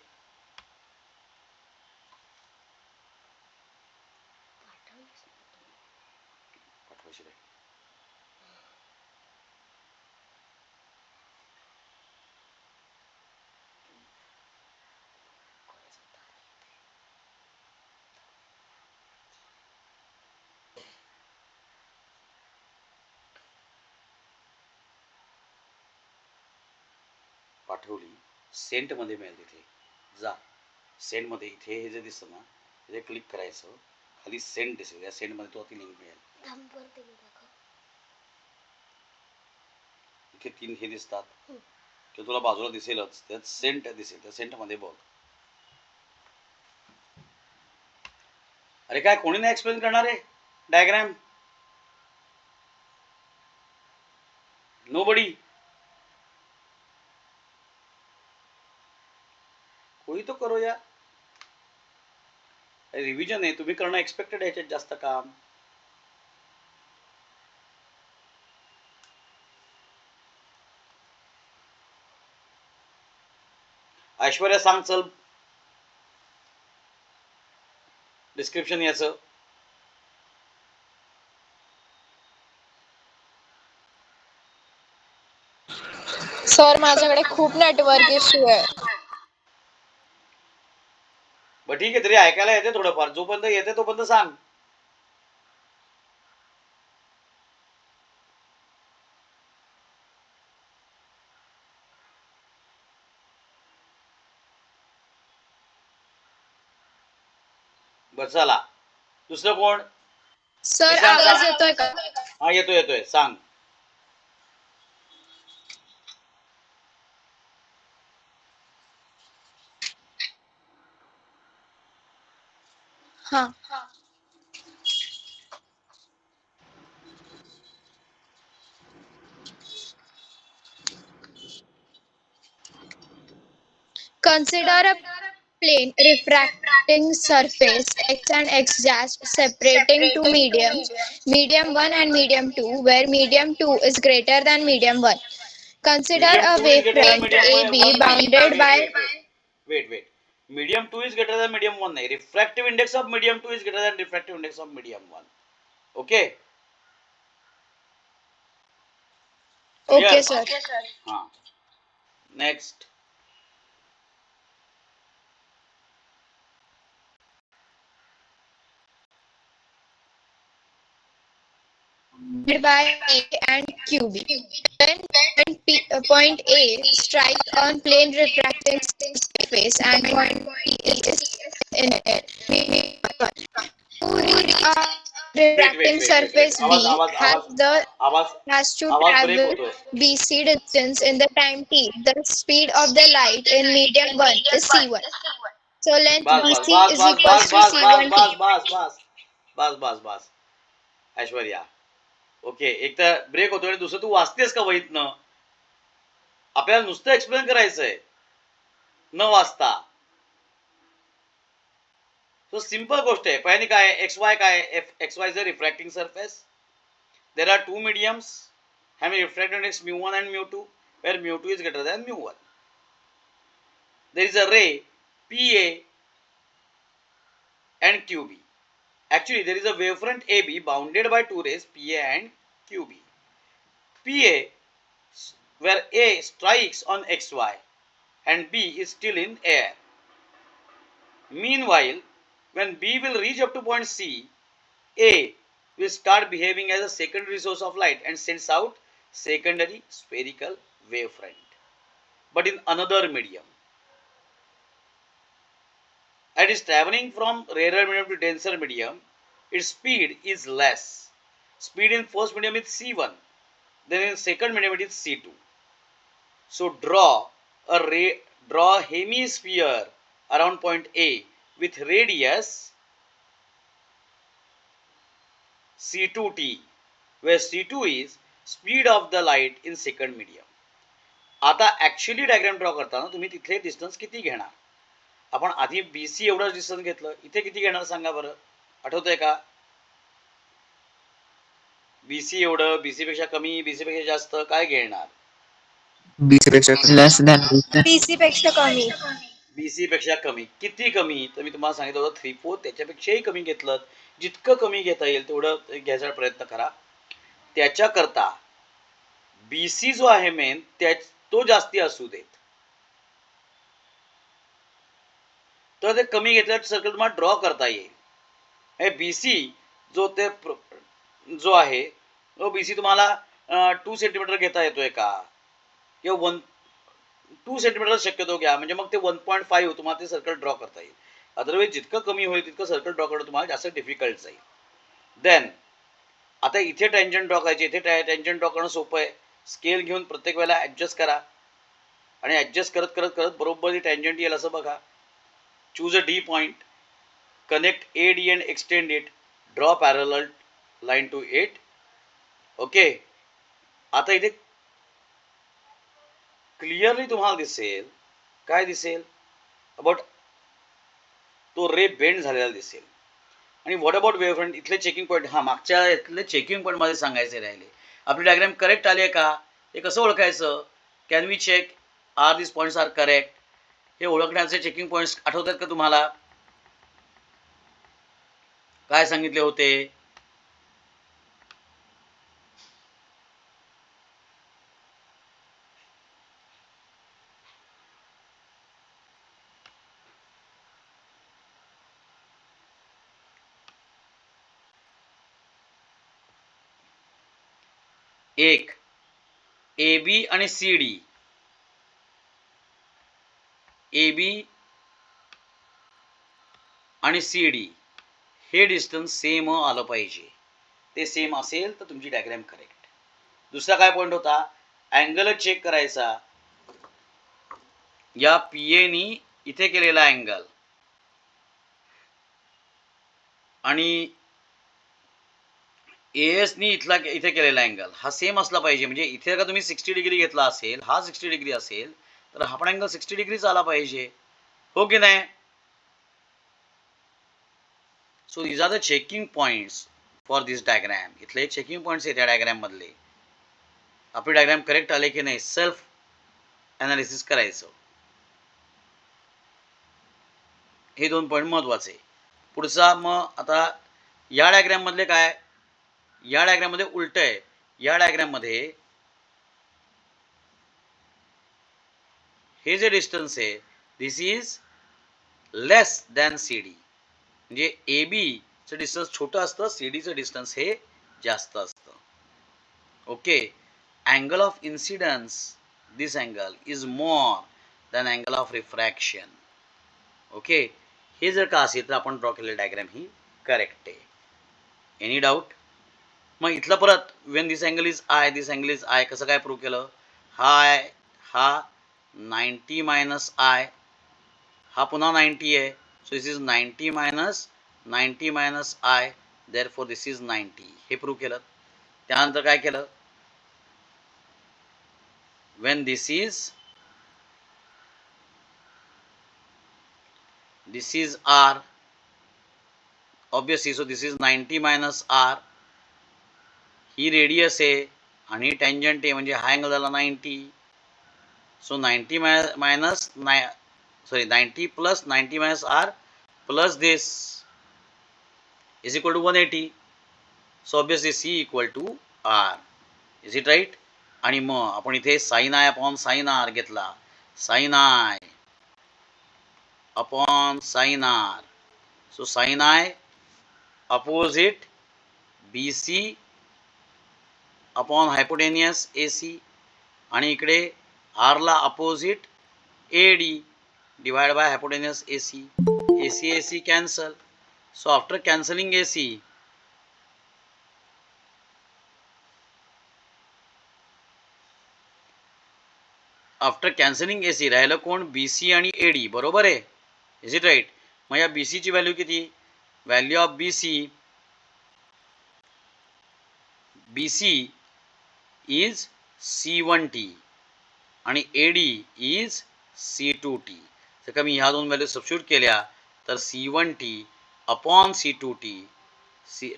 पाठवली सेंट मध्ये मिळेल, तिथे जा. सेंट मध्ये इथे हे जे दिसतं ना, इथे क्लिक करायचं, खाली सेंड दिसेल, या सेंड मध्ये तुला ती लिंक मिळेल. थांब वरती दाखव. इथे 3 हे दिसतात, हम्म. ते तुला बाजूला दिसेलच, त्यात सेंट दिसेल, त्या सेंट मध्ये बघ. अरे काय कोणी नाही एक्सप्लेन करणार आहे डायग्राम? नोबडी. कोई तो करो यार. रिव्हिजन आहे, तुम्ही करणं एक्सपेक्टेड आहे याच्यात जास्त काम. ऐश्वर्या सांग चल डिस्क्रिप्शन याचं. सर माझ्याकडे खूप नेटवर्क इश्यू आहे. बरं ठीक आहे, तरी ऐकायला येते थोडंफार, जोपर्यंत येते तोपर्यंत सांग. बर चला, दुसरं कोण? सर निशांत आवाज सांग. येतोय का? हा येतोय येतोय, सांग. हा. Consider a plane refracting surface x and x dash separating two mediums, medium 1 and medium 2, where medium 2 is greater than medium 1. Consider Medium a 2 is greater than wavefront medium 1 AB नाही. bounded by Wait. Medium 2 is greater than medium 1 नाही. Refractive index of medium 2 is greater than refractive index of medium 1. Okay? Clear? Okay, sir. हा. Next. By A and QB. When point A strikes on plane refracting surface and point B is in it, to reach a refracting surface आवाज B आवाज आवाज आवाज has to आवाज break travel होतोय. BC distance in the time t. The speed of the light in medium 1 is c1. So length bus bus BC bus is bus equals bus to bus c1 bus t. Bus bus bus bus bus Aishwarya. Okay, एक तर break होतोय आणि दुसरं तू वाचतेस का वहीतनं? आपल्याला नुसतं explain करायचंय न वाचता. तो सिंपल गोष्ट आहे. पहिली काय एक्स वाय काय, X Y is a refracting surface. There are two mediums having refractive index mu1 and mu2, where mu2 is greater than mu1. There is a ray PA and QB. Actually, there is a wavefront AB bounded by two rays PA and QB. PA, where A strikes on XY and B is still in air. Meanwhile, when B will reach up to point C, A will start behaving as a secondary source of light and sends out secondary spherical wavefront, but in another medium. It is traveling from rarer medium to denser medium. Its speed is less. Speed in first medium is c1, then in second medium it is c2. So draw a hemisphere around point A with radius c2t, where c2 is speed of the light in second medium. आता actually diagram draw करताना तुम्ही तिथले distance किती घेणार? आपण आधी BC एवढंच distance घेतलं, इथे किती घेणार सांगा बरं, आठवतंय का? बीसी एवढं, बीसी पेक्षा कमी, बीसी पेक्षा जास्त, काय घेणार? BC पेक्षा कमी. less than BC पेक्षा कमी. बीसी पेक्षा कमी. किती कमी? तर मी तुम्हाला सांगितलं होतं 3/4, त्याच्यापेक्षाही कमी घेतलं. जितकं कमी घेता येईल तेवढं घ्यायचा प्रयत्न करा. त्याच्याकरता बीसी जो आहे मेन तो जास्ती असू देत. तर ते कमी घेतल्यावर सर्कल तुम्हाला ड्रॉ करता येईल. बीसी जो आहे तो बीसी तुम्हाला 2 सेंटीमीटर घेता येतोय का, किंवा 2 सेंटीमीटर शक्यतो घ्या, म्हणजे मग ते 1.5 तुम्हाला ते सर्कल ड्रॉ करता येईल. अदरवाईज जितकं कमी होईल तितकं सर्कल ड्रॉ करणं तुम्हाला जास्त डिफिकल्ट जाईल. देन आता इथे टेंजंट ड्रॉ करायचे, इथे टेंजंट ड्रॉ करणं सोपं आहे. स्केल घेऊन प्रत्येक वेळेला ॲडजस्ट करा आणि ॲडजस्ट करत करत करत बरोबर ही टेंजंट येईल असं बघा. Choose a D point, connect A D and extend it, draw parallel line to it. Okay, आता इथे क्लिअरली तुम्हाला दिसेल, काय दिसेल, अबाउट तो रे बेंड झालेला दिसेल. आणि व्हॉट अबाउट वेव्हफ्रंट, इथले चेकिंग पॉईंट, हा मागच्या इथले चेकिंग पॉईंट मध्ये सांगायचे राहिले. आपली डायग्राम करेक्ट आली आहे का हे कसं ओळखायचं? Can we check are this points are correct? हे ओळखण्याचे चेकिंग पॉईंट्स आठवतात का तुम्हाला? काय सांगितले होते? एक, ए बी आणि सी डी, ए बी आणि सी डी हे डिस्टन्स सेम आलं पाहिजे. ते सेम असेल तर तुमची डायग्राम करेक्ट. दुसरा काय पॉईंट होता? अँगल चेक करायचा. या पी एनी इथे केलेला अँगल आणि एएसनी इथे केलेला अँगल हा सेम असला पाहिजे. म्हणजे इथे का तुम्ही 60 डिग्री घेतला असेल, हा 60 डिग्री असेल तर हा पण अँगल 60 डिग्रीच आला पाहिजे, हो की नाही? So these are the checking points for this diagram. इथले चेकिंग पॉइंट्स आहेत या डायग्राम मधले. आपली डायग्राम करेक्ट आले की नाही सेल्फ ॲनालिसिस करायचं. हे दोन पॉईंट महत्वाचे. पुढचा मग आता या डायग्राम मधले काय, या डायग्राम मध्ये उलट आहे. या डायग्राम मध्ये हे जे डिस्टन्स आहे this is less than C D. म्हणजे ए बी चं डिस्टन्स छोटं असतं, सी डीचं डिस्टन्स हे जास्त असतं. Okay, angle of incidence this angle is more than angle of refraction. Okay, हे जर का असेल तर आपण ड्रॉ केलेलं डायग्राम ही करेक्ट आहे. Any doubt? मग इथलं परत Wien this angle is I, this angle is I, कसं काय प्रूव्ह केलं? हा 90 मायनस आय, हा पुन्हा 90 आहे. So this is 90 minus I, therefore this is 90. हे प्रूव्ह केलं. त्यानंतर काय केलं? When this is R obviously, so this is 90 minus R. ही रेडियस आहे आणि टेंजंट आहे म्हणजे हा अँगल झाला 90. So 90 minus 90 plus 90 minus R plus this is equal to 180. So obviously C equal to R. Is it right? आणि मग आपण इथे sign I upon sine R घेतला. Sine I upon sine R. So sine I opposite B C upon hypotenuse A C आणि इकडे आरला opposite A D divide by hypotenuse A C. A C cancel. So after cancelling A C, after cancelling A C राहिलं कोण? B C आणि A D, बरोबर आहे? Is it right? मग या बी सीची व्हॅल्यू किती? Value of B C is C1T आणि ए डी इज C2T. तर का मी ह्या दोन व्हॅल्यू सबस्टिट्यूट केल्या तर C1T upon C2T,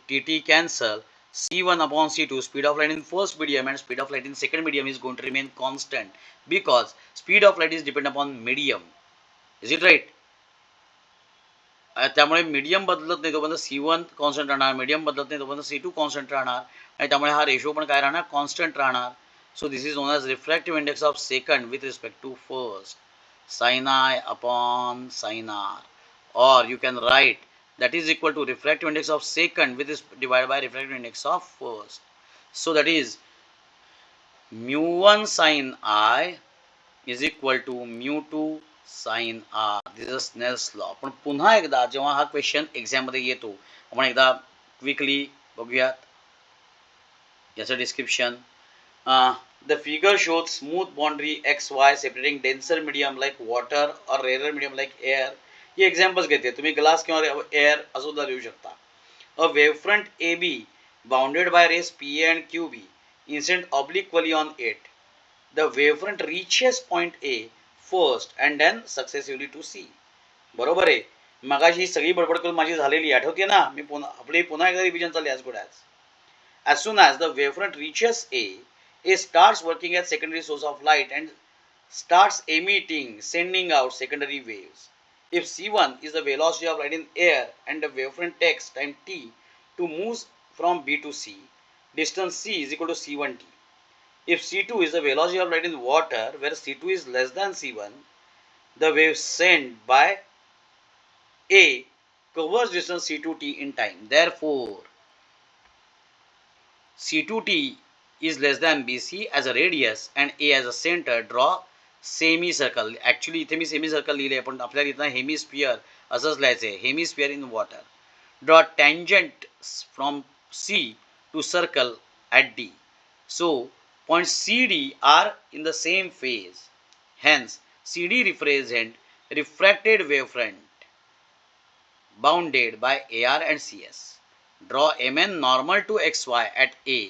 TT cancel, C1 upon C2, speed of light in first medium and speed of light in second medium is going to remain constant because speed of light is depend upon medium. Is it right? त्यामुळे medium बदलत नाही तोपर्यंत C1 constant राहणार, medium बदलत नाही तोपर्यंत C2 constant राहणार आणि त्यामुळे हा रेशो पण काय राहणार? कॉन्स्टंट राहणार. So this is known as refractive index of second with respect to first, sin I upon sin R, or you can write that is equal to refractive index of second with this divided by refractive index of first. So that is mu1 sin I is equal to mu2 sine R. This is Snell's law. पण पुन्हा एकदा जेव्हा हा question एक्झाममध्ये येतो आपण एकदा quickly बघूयात याचं description. The figure shows smooth boundary XY separating denser medium like water or rarer medium like air. He examples घेते. तुम्ही ग्लास किंवा एअर असं सुद्धा लिहू शकता. A wavefront AB bounded by rays PA and QB incident obliquely on it. The wavefront reaches point A first and then successively to C. बरोबर आहे. मगाशी ही सगळी बडबड करून माझी झालेली आठवते ना. मी आपली पुन्हा एकदा रिव्हिजन चालली as good as. As soon as the wavefront reaches A starts working as secondary source of light and starts emitting, sending out secondary waves. If C1 is the velocity of light in air and the wavefront takes time t to move from B to C, distance C is equal to C1t. If C2 is the velocity of light in water, where C2 is less than C1, the wave sent by A covers distance C2t in time. Therefore, C2t is less than BC as a radius and A as a center. Draw semicircle. Actually इथे मी semicircle लिहिले पण आपल्याला इथं hemisphere असंच लिहायचं आहे. Hemisphere in water. Draw tangent from C to circle at D. So points CD are in the same phase. Hence CD represent refracted wavefront bounded by AR and CS. Draw MN normal to XY at A.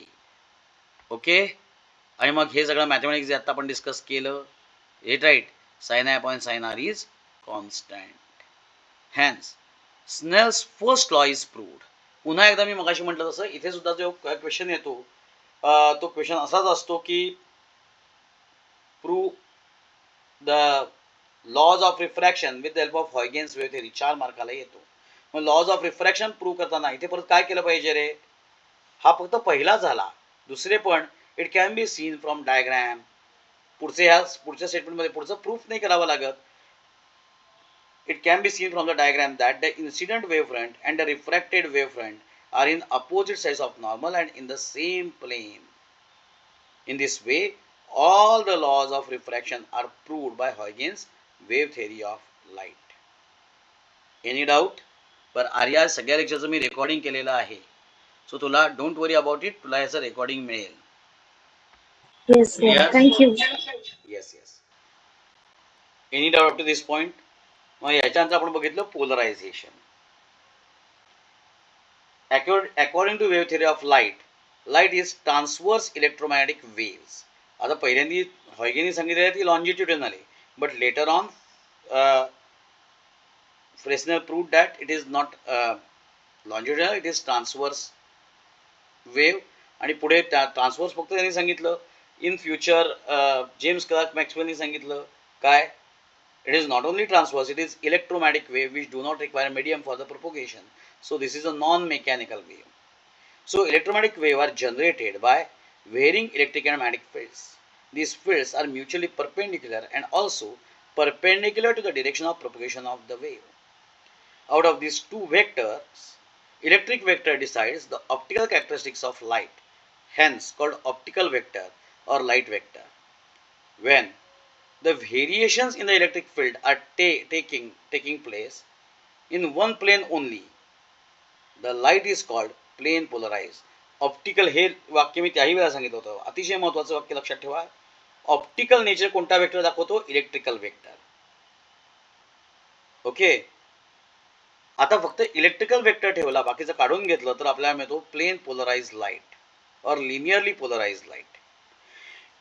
Okay. आणि मग हे सगळं mathematics जे आता आपण discuss केलं हे right. Sine I upon sine R is constant. Hence Snell's first law is proved. पुन्हा एकदा मी मगाशी म्हटलं तसं इथे सुद्धा जो क्वेश्चन येतो तो क्वेश्चन असाच असतो की prove the laws of refraction with the help of Huygens wave theory. 4 मार्काला येतो. मग लॉज ऑफ रिफ्रॅक्शन प्रूव्ह करताना इथे परत काय केलं पाहिजे रे. हा फक्त पहिला झाला. दुसरे पण it can be seen from diagram. पुढच्या स्टेटमेंटमध्ये पुढचं प्रूफ नाही करावं लागत. It can be seen from the diagram that the incident wavefront and the refracted wavefront are in opposite sides of normal and in the same plane. In this way all the laws of refraction are proved by Huygens wave theory of light. Any doubt. पर आर्या सगळ्या लेक्चरचं मी recording केलेलं आहे. So तुला don't worry about it. तुला याचं recording मिळेल. Yes, sir. Thank you. Yes yes. Any doubt up to this point. मग याच्यानंतर आपण बघितलं polarisation. According to wave theory of light, light is transverse electromagnetic waves. आता पहिल्यांदी हॉयगेनी सांगितलेलं ती लॉन्जिट्युडिनल आहे. But later on Fresnel proved that it is not longitudinal, it is transverse wave. आणि पुढे ट्रान्सवर्स फक्त त्यांनी सांगितलं. इन फ्युचर जेम्स क्लार्क मॅक्सवेलनी सांगितलं काय, it is not only transverse, it is electromagnetic wave which do not require medium for the propagation. So this is a non mechanical wave. So electromagnetic wave are generated by varying electric and magnetic fields. These fields are mutually perpendicular and also perpendicular to the direction of propagation of the wave. Out of these two vectors, electric vector decides the optical characteristics of light, hence called optical vector or light vector. When the variations in the electric field are taking place in one plane only, the light is called plane polarized. Optical हे वाक्य मी त्याही वेळा सांगितलं होतं. अतिशय महत्त्वाचं वाक्य लक्षात ठेवा. ऑप्टिकल नेचर कोणता वेक्टर दाखवतो, इलेक्ट्रिकल वेक्टर. ओके. आता फक्त इलेक्ट्रिकल वेक्टर ठेवला, बाकीचं काढून घेतलं तर आपल्याला मिळतो प्लेन पोलराइज लाईट और linearly polarise light.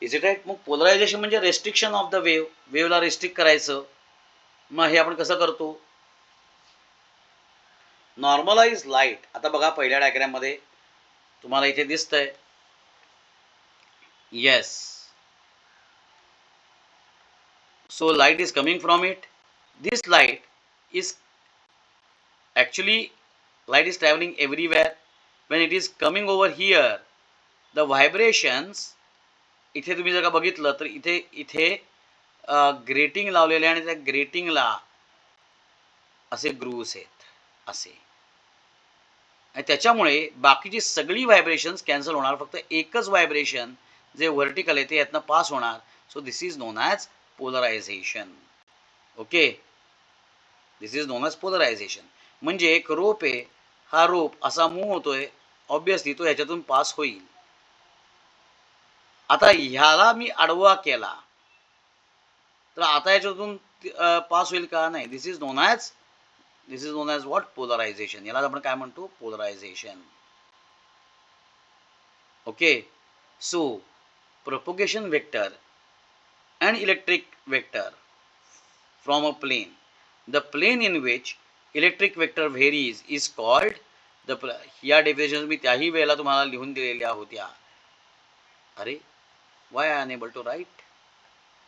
Is it right. मग पोलरायझेशन म्हणजे रेस्ट्रिक्शन ऑफ द वेव्ह. वेव्हला रेस्ट्रिक्ट करायचं. मग हे आपण कसं करतो, नॉर्मलाइज लाईट. आता बघा पहिल्या डायग्राम मध्ये तुम्हाला इथे दिसतंय. Yes. So light is coming from it. This light is actually light is traveling everywhere. When it is coming over here, the vibrations, इथे तुम्ही जर का बघितलं तर इथे ग्रेटिंग लावलेले आणि त्या ग्रेटिंगला असे ग्रूव्स आहेत असे. आणि त्याच्यामुळे बाकीची सगळी व्हायब्रेशन्स कॅन्सल होणार. फक्त एकच व्हायब्रेशन जे व्हर्टिकल आहे ते यातनं पास होणार. So this is known as polarisation. Okay, this is known as polarisation. म्हणजे एक रोप आहे, हा रोप असा मूव्ह होतोय, ऑब्विसली तो ह्याच्यातून पास होईल. आता ह्याला मी आडवा केला तर आता याच्यातून पास होईल का? नाही. This is known as what? Polarisation. याला आपण काय म्हणतो? Polarisation. Okay, so propagation vector and electric vector from a plane. The plane in which electric vector varies is called या डेफिनेशन मी त्याही वेळेला तुम्हाला लिहून दिलेल्या होत्या. अरे, why I unable to write?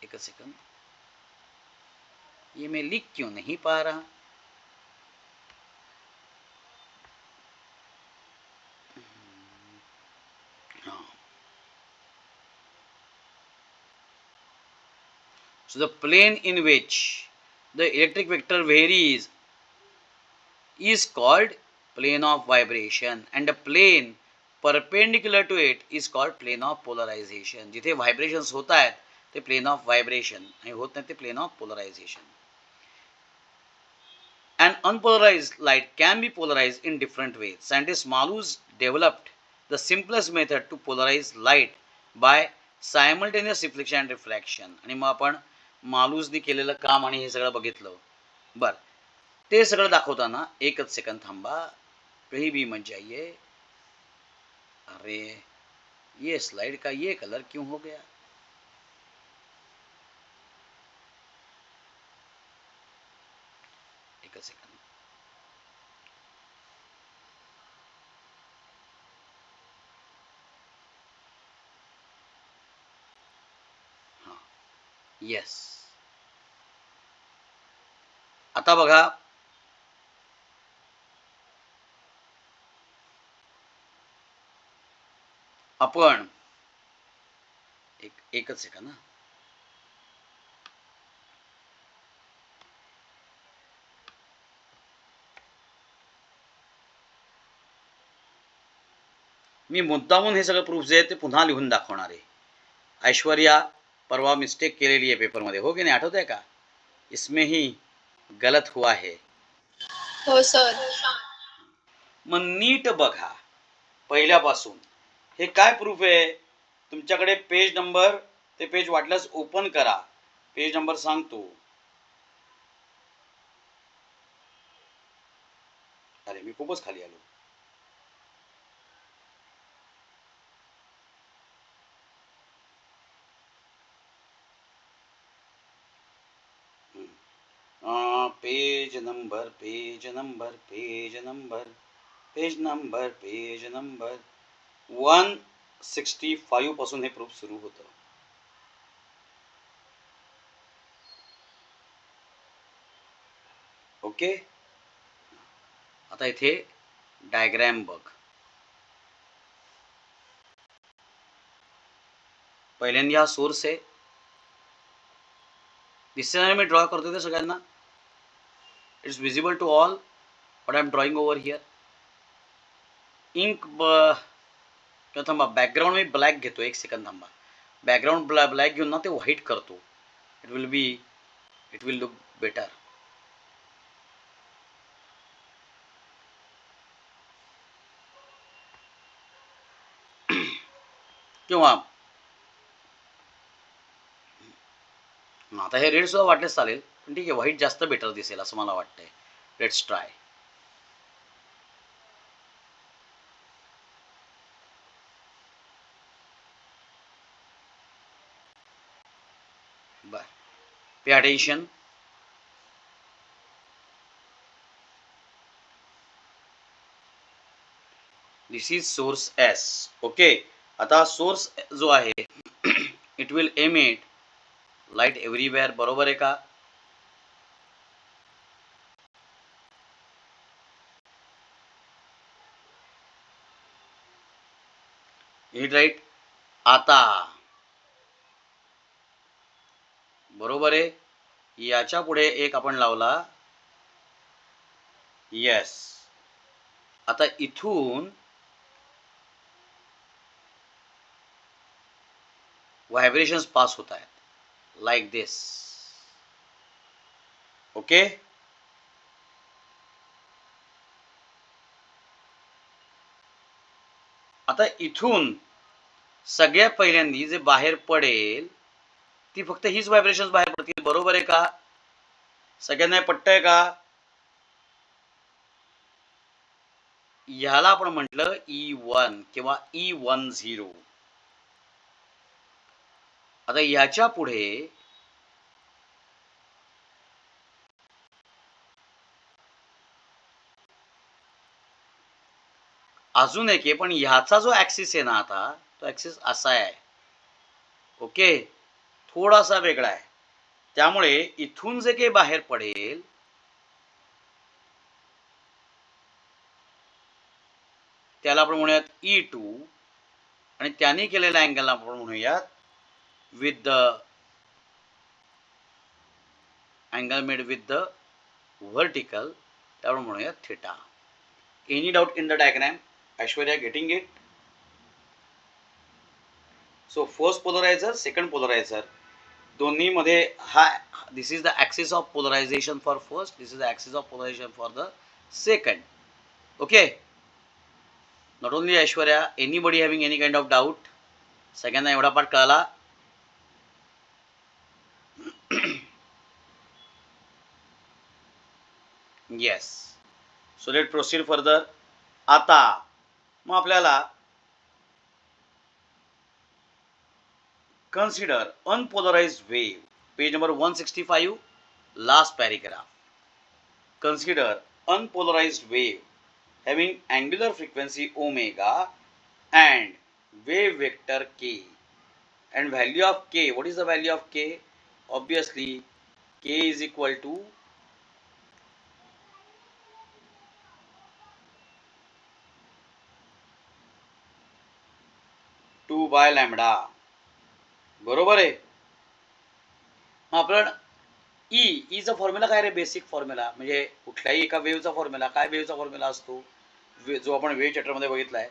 एक सेकंड, ये मैं लिख क्यों नहीं पा रहा? So the plane in which the electric vector varies is called plane of vibration, and the plane perpendicular to it is called plane of polarization. जिथे vibrations होत आहेत ते plane of vibration आणि होत नाही ते plane of polarization. An unpolarized light can be polarized in different ways. Scientist Malus developed the simplest method to polarize light by simultaneous reflection and refraction. आणि मग आपण मालूसनी केलेलं काम आणि हे सगळं बघितलं. बर, ते सगळं दाखवताना एकच सेकंड थांबा, कहीं भी मत जाइए. अरे, ये स्लाइड का ये कलर क्यों हो गया? एक सेकंड. हाँ, येस. आता बघा, आपण एकच सेकंड ना. मी मुद्दामून हे सगळं प्रूफ जे आहे ते पुन्हा लिहून दाखवणार आहे. ऐश्वर्या परवा मिस्टेक केलेली आहे पेपरमध्ये, हो की नाही? आठवत आहे का? इसमें ही गलत हुआ है. हो सर. मग नीट बघा पहिल्यापासून. हे काय प्रूफ आहे? तुमच्याकडे पेज नंबर, ते पेज वाटल्यास ओपन करा. पेज नंबर सांगतो. अरे, मी खूपच खाली आलो. पेज नंबर 165 पासून हे प्रूफ सुरू होतं. ओके, आता इथे डायग्रॅम बघ. पहिल्यांदा हा सोर्स आहे, दिसणार मी ड्रॉ करतो ते सगळ्यांना. It's visible to all what I am drawing over here. Ink थांबा, बॅकग्राऊंड मी ब्लॅक घेतो. एक सेकंड थांबा. बॅकग्राऊंड ब्लॅक घेऊन ना ते व्हाईट करतो. It will look better. किंवा आता हे रेड सुद्धा वाटलेच चालेल, पण ठीक आहे, व्हाईट जास्त बेटर दिसेल असं मला वाटतंय. Let's try. बर, pay attention. This is source S. Okay, आता सोर्स जो आहे it will emit light everywhere. बरोबर आहे का? It right. आता बरोबर आहे. याच्या पुढे एक आपण लावला. येस. आता इथून व्हायब्रेशन्स पास होत आहेत लाईक दिस. ओके. आता इथून सगळ्यात पहिल्यांदी जे बाहेर पडेल ती फक्त हीच व्हायब्रेशन्स बाहेर पडतील. बरोबर आहे का? सगळ्यांना पटतंय का? ह्याला आपण म्हटलं E1 किंवा E10. आता याच्या पुढे अजून एक आहे, पण ह्याचा जो ऍक्सिस आहे ना, आता तो ऍक्सिस असा आहे. ओके, थोडासा वेगळा आहे. त्यामुळे इथून जे काही बाहेर पडेल त्याला आपण म्हणूयात E2 आणि त्याने केलेल्या अँगलला आपण म्हणूयात with the angle made with the vertical, त्यावर म्हणूयात theta. Any doubt in the diagram? Aishwarya, getting it? So first polarizer, second polarizer दोन्ही मध्ये हा this is the axis of polarization for first, this is the axis of polarization for the second. Okay, not only Aishwarya, anybody having any kind of doubt? सगळ्यांना एवढा part कळला? Yes. So let proceed further. आता मग आपल्याला consider unpolarized wave, page number 165, last paragraph. Consider unpolarized wave having angular frequency omega and wave vector k, and value of k. What is the value of k? Obviously k is equal to two by lambda. बरोबर आहे. आपण Icha formula काय रे? Basic formula म्हणजे कुठल्याही एका वेव्हचा formula काय? वेव्हचा formula असतो जो आपण वेव्ह चॅप्टरमध्ये बघितलाय.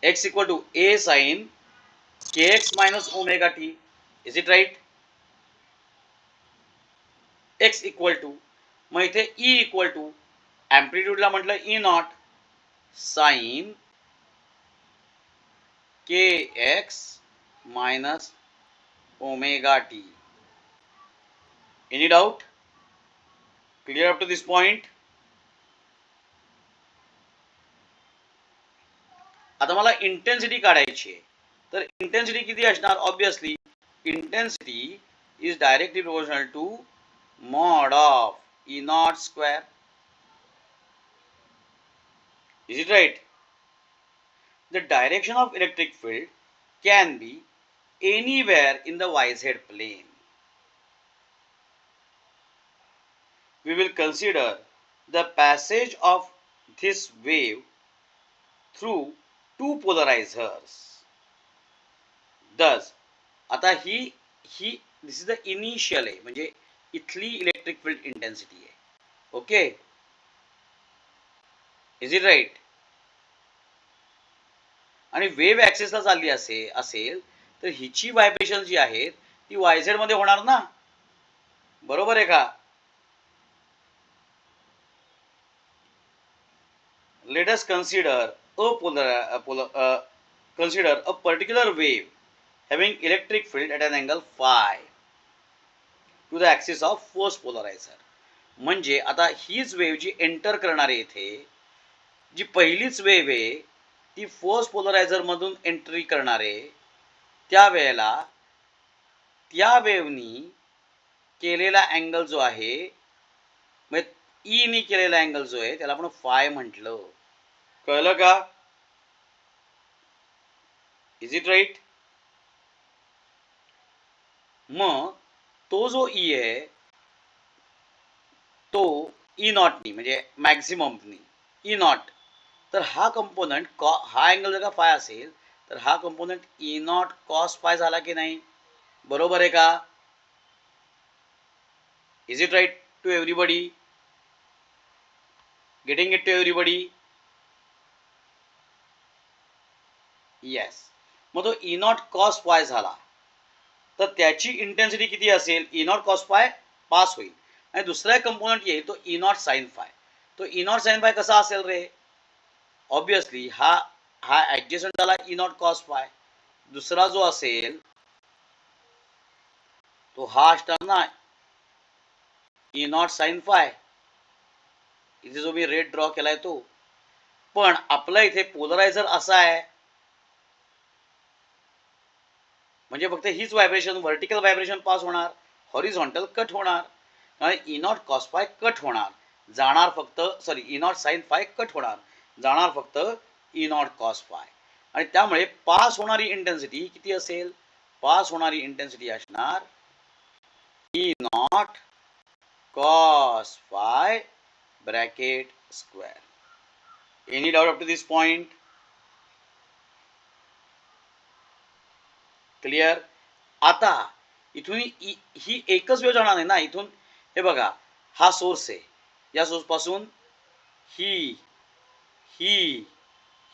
x equal to a sine kx minus omega T. Is it right? x equal to, मग इथे E इक्वल टू ॲम्प्लिट्यूडला म्हटलं E naught sine kx minus omega T. Any doubt? Clear up to this point? आता मला intensity काढायची आहे. तर intensity किती असणार? Obviously intensity is directly proportional to mod of E naught square. Is it right? The direction of electric field can be anywhere in the YZ plane. We will consider the passage of this wave through two polarizers. Thus, आता ही this is the initial आहे, म्हणजे इथली electric field intensity आहे. Okay, is it right? आणि wave ऍक्सिसला चालली असेल तर हिची व्हायब्रेशन जी आहेत ती YZ मध्ये होणार ना. बरोबर आहे का? Let us consider a particular wave having electric field at an angle phi to the axis of first polarizer. म्हणजे आता हीच वेव्ह जी एंटर करणार आहे इथे, जी पहिलीच वेव्ह आहे ती फर्स्ट पोलरायझर मधून एंट्री करणार आहे, त्या वेळेला त्या वेव्हनी केलेला अँगल जो आहे, म्हणजे ई नी केलेला अँगल जो आहे त्याला आपण फाय म्हटलं. कळलं का? Is it right? मग तो जो ई आहे तो ई नॉटनी म्हणजे मॅक्झिममनी ई नॉट, तर हा कंपोनंट हा अँगल जर का फाय असेल तर हा component E naught cos phi झाला की नाही? बरोबर आहे का? Is it right to everybody? Getting it to everybody? Yes. मग तो ई नॉट कॉस फाय झाला तर त्याची इंटेन्सिटी किती असेल? E naught cos five pass होईल. आणि दुसरा कंपोनंट येईल तो ई नॉट साइन फाय. तो ई नॉट साइन फाय कसा असेल रे? ऑब्विसली हा ऍडजस्टंट झाला ई नॉट कॉस फाय. दुसरा जो असेल तो हा असणार ना ई नॉट साइन फाय. इथे जो मी रेड ड्रॉ केलाय तो. पण आपला इथे पोलरायझर असा आहे म्हणजे फक्त हीच व्हायब्रेशन व्हर्टिकल व्हायब्रेशन पास होणार, हॉरिझॉन्टल कट होणार. कारण E naught cos phi cut होणार, जाणार फक्त sorry E naught sine phi cut होणार, जाणार फक्त ई नॉट कॉस फाय. आणि त्यामुळे पास होणारी इंटेन्सिटी किती असेल? पास होणारी इंटेन्सिटी असणार E naught cos phi bracket square. Any doubt up to this point? Clear? आता इथून ही एकच वेळ जाणार नाही ना. इथून हे बघा हा सोर्स आहे, या सोर्स पासून ही ही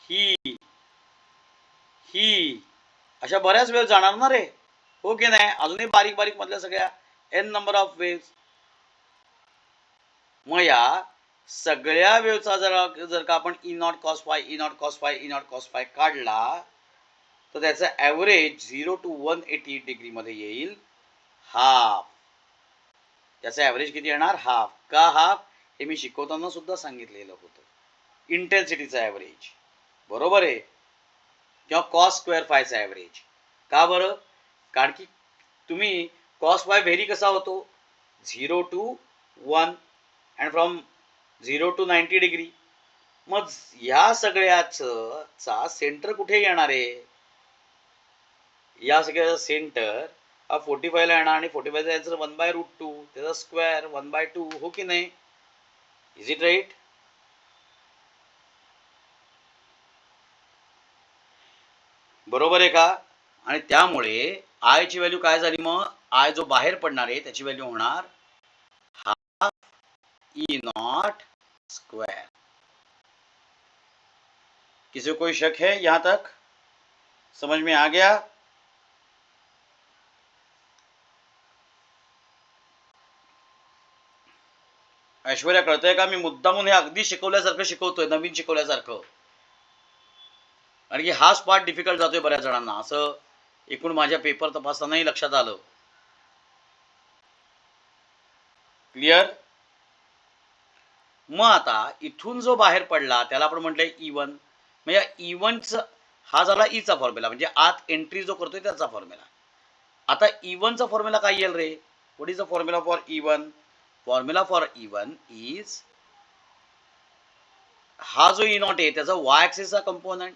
ही ही अशा बऱ्याच वेळ जाणार ना रे, हो की नाही? अजूनही बारीक बारीक मधल्या सगळ्या एन नंबर ऑफ वेव्स. मग या सगळ्या वेव्हचा जर का आपण E naught cos five E naught cos five E naught cos five काढला तर त्याचा ॲव्हरेज 0 to 180 डिग्री मध्ये येईल हाफ. त्याचा ॲव्हरेज किती येणार? हाफ. का हाफ? हे मी शिकवताना सुद्धा सांगितलेलं होतं. इंटेन्सिटीचा ॲव्हरेज, बरोबर आहे, किंवा कॉस स्क्वेअर फायचा ॲव्हरेज. का बरं? कारण की तुम्ही कॉस फाय व्हेरी कसा होतो? 0 to 1 and from 0 to 90 degree. मग या सगळ्याचा सेंटर कुठे येणार आहे? या सगळ्याचा सेंटर हा 45 ला येणार आणि 45 चा आन्सर 1/√2 त्याचा स्क्वेअर 1/2, हो की नाही? Is it right? बरोबर आहे का? आणि त्यामुळे आय ची व्हॅल्यू काय झाली? मग आय जो बाहेर पडणार आहे त्याची व्हॅल्यू होणार हाफ ई नॉट स्क्वेअर. किसी को कोई शक है? यहां तक समझ में आ गया? ऐश्वर्या कळतंय का? मी मुद्दामून हे अगदी शिकवल्यासारखं शिकवतोय, नवीन शिकवल्यासारखं. आणि की हाच पार्ट डिफिकल्ट जातोय बऱ्याच जणांना, असं एकूण माझ्या पेपर तपासतानाही लक्षात आलं. क्लिअर? मग आता इथून जो बाहेर पडला त्याला आपण म्हटलंय E1. मग या E1चा हा झाला ईचा फॉर्म्युला, म्हणजे आत एंट्री जो करतोय त्याचा फॉर्म्युला. आता E1चा फॉर्म्युला काय येईल रे? What is the formula for E1? Formula for E1 is हा जो ई नॉट आहे त्याचा वाय ऍक्सिसचा component.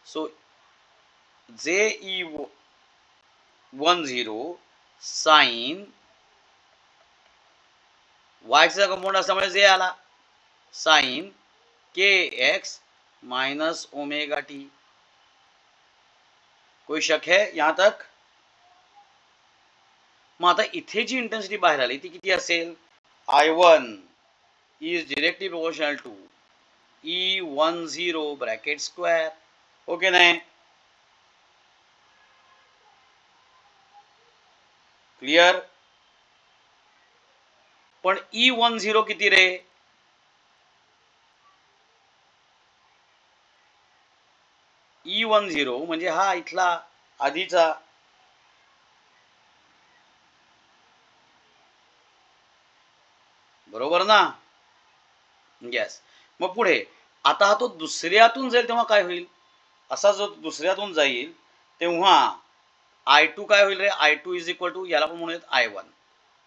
So JE10 sine Y ऍक्सिसचा कंपोनंट असल्यामुळे जे आला sine KX minus omega T. कोई शक है यहां तक? मग आता इथे जी इंटेन्सिटी बाहेर आली ती किती असेल? I1 is directly proportional to E10 bracket square, okay नाही? क्लिअर? पण E10 किती रे? E10 म्हणजे हा इथला आधीचा, बरोबर ना? येस. मग पुढे आता हा तो दुसऱ्यातून जाईल तेव्हा काय होईल? असा जो दुसऱ्यातून जाईल तेव्हा I2 काय होईल रे? I2 इज इक्वल टू याला पण म्हणूयात I1.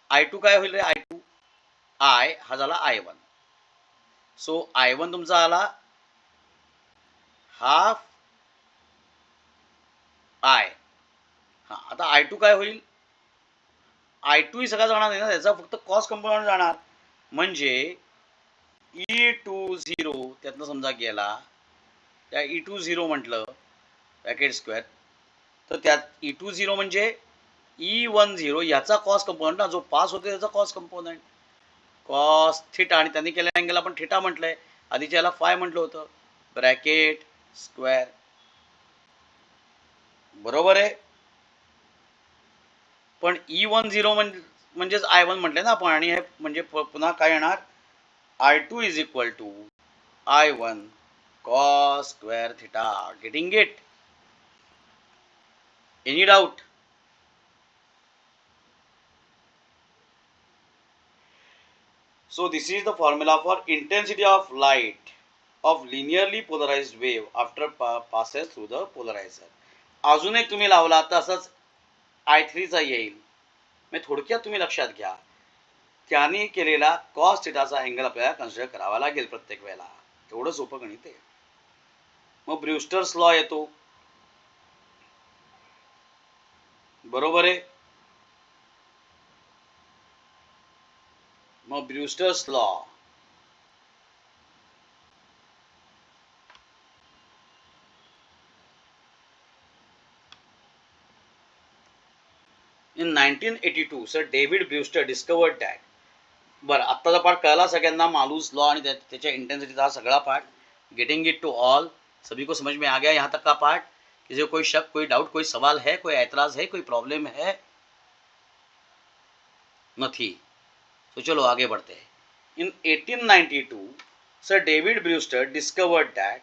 I2 काय होईल रे? I2 I हा झाला I1. सो I1 तुमचा आला हाफ I. हा आता I2 काय होईल? I2 ही सगळा जाणार नाही ना, त्याचा फक्त कॉस कंपोनंट जाणार. म्हणजे E20 त्यातनं समजा गेला, त्या E20 म्हटलं ब्रॅकेट स्क्वेअर, तर त्यात E20 म्हणजे E10 याचा कॉस कंपोनंट ना, जो पास होतो त्याचा कॉस कंपोनंट कॉस थिटा. आणि त्यांनी केलेल्या अँगलला आपण थिटा म्हटलंय, आधीच्या याला फाय म्हटलं होतं, ब्रॅकेट स्क्वेअर. बरोबर आहे? पण E10 म्हणजेच I1 म्हटले ना आपण, आणि हे म्हणजे पुन्हा काय येणार, I2 is equal to I1 cos square theta. Getting it? Any doubt? So this is the formula for intensity of light of linearly polarized wave after passes through the polarizer. अजून एक तुम्ही लावला तर असंच I3 चा येईल. मी थोडक्यात तुम्ही लक्षात घ्या, त्याने केलेला कॉस थिटाचा अँगल आपल्याला कन्सिडर करावा लागेल प्रत्येक वेळेला. एवढं सोपं गणित आहे. मग ब्रूस्टर्स लॉ येतो, बरोबर आहे. मग Brewster's law in 1982 sir David Brewster discovered that. बरं, आत्ताचा पार्ट कळला सगळ्यांना, मालूस लॉ आणि त्याच्या इंटेन्सिटीचा हा सगळा part. Getting it to all, सभी को समझ में आ गया यहाँ तक का पार्ट? किसी को कोई शक, कोई डाउट, कोई सवाल है, कोई ऐतराज है, कोई प्रॉब्लम है? नहीं. तो चलो आगे बढ़ते हैं. In 1892 Sir David Brewster discovered that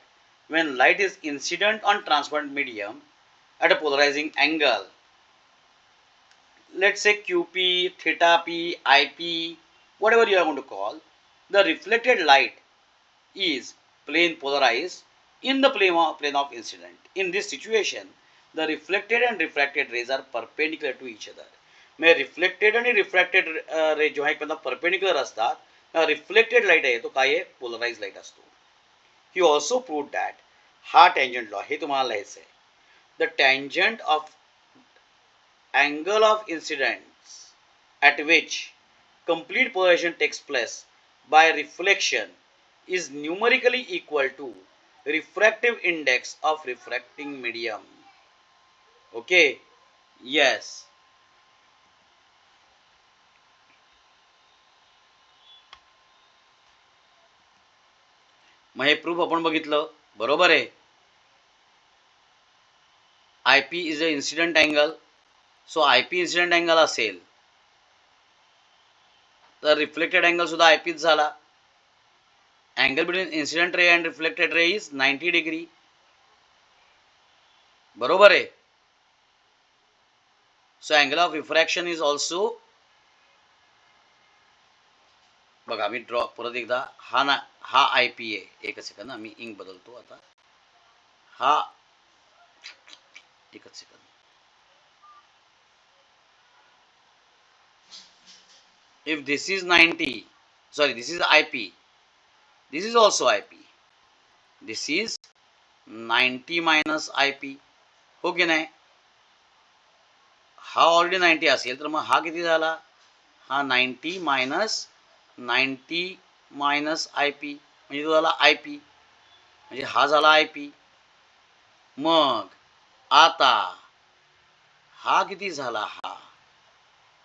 when light is incident on transparent medium at a polarizing angle, let's say QP, theta P, IP, whatever you are going to call, the reflected light is plane polarized in the plane of incident. In this situation, the reflected and refracted rays are perpendicular to each other. मैं reflected आणि refracted रे जो आहे perpendicular असतात. Reflected light आहे तो काय आहे, polarise light असतो. ही ऑल्सो प्रूव्ह दॅट, हा टँजंट लॉ हे तुम्हाला लिहायचं आहे. The tangent of angle of incidence at which complete polarization takes place by reflection is numerically equal to refractive index of refracting medium. Okay, yes. मग हे proof आपण बघितलं, बरोबर आहे. IP is a incident angle. So IP incident angle असेल तर reflected angle सुद्धा IP झाला. Angle between incident ray and reflected ray is 90 degree, बरोबर आहे. So angle of refraction is also, बघा मी ड्रॉ परत एकदा, हा IP आहे. एकच सेकंद, मी इंक बदलतो आता. हा एकच second, if this is 90, sorry, this is IP, this is also IP, this is 90 minus IP, हो की नाही. हा ऑलरेडी 90 असेल तर मग हा किती झाला, हा 90 मायनस 90 मायनस IP म्हणजे तो झाला IP, म्हणजे हा झाला IP. मग आता हा किती झाला, हा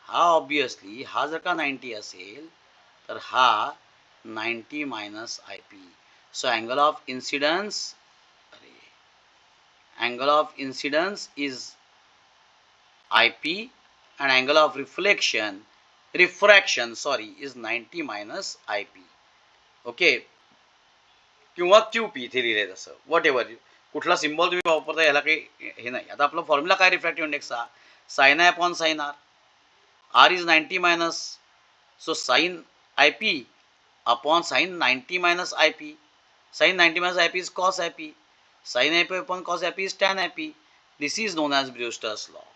ऑब्वियसली हा जर का 90 असेल तर हा 90 minus IP. So angle of incidence, angle of incidence is IP and angle of refraction is 90 minus IP. Okay, किंवा QP इथे लिहिले तसं, वॉट एव्हर कुठला सिम्बॉल तुम्ही वापरता याला काही हे नाही. आता आपला फॉर्म्युला काय रिफ्रॅक्टिव्ह इंडेक्सचा, sine I upon sine R. R is 90 minus, so sin IP upon sin 90 minus IP. Sin 90 minus IP is cos IP. Sin IP upon cos IP is tan IP. This is known as Brewster's law.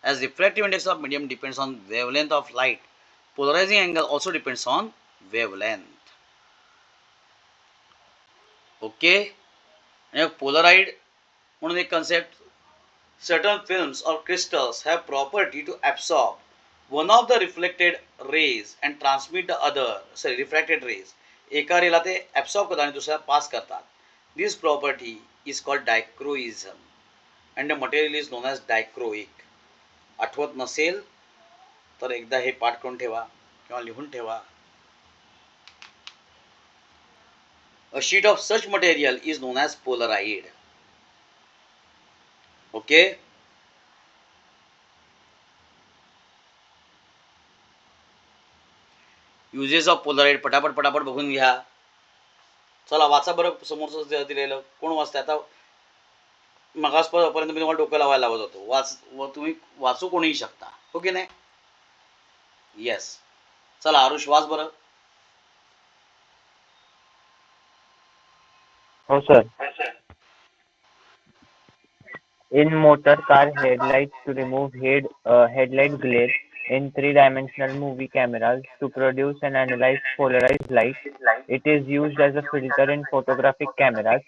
As refractive index of medium depends on wavelength of light, polarizing angle also depends on wavelength. Okay? Polaroid म्हणून एक concept. Certain films or crystals have property to absorb one of the reflected rays and transmit the other, refracted rays. एका रेला ते absorb करतात आणि दुसऱ्या pass करतात. This property is called dichroism and the material is known as dichroic. आठवत नसेल तर एकदा हे पाठ करून ठेवा किंवा लिहून ठेवा. A sheet of such material is known as polaroid. Okay? Uses of Polaroid पटापट पटापट बघून घ्या. चला वाचा बरं समोरचं दिलेलं. कोण वाचते आता? मगासपर्यंत मी तुम्हाला डोकं लावायला लावत होतो. तुम्ही वाचू कोणीही शकता, हो की नाही? येस. चला आरुष वाच बरं. हो sir. In motor car headlights to remove headlight glare in three-dimensional movie cameras to produce and analyze polarized light. It is used as a filter in photographic cameras,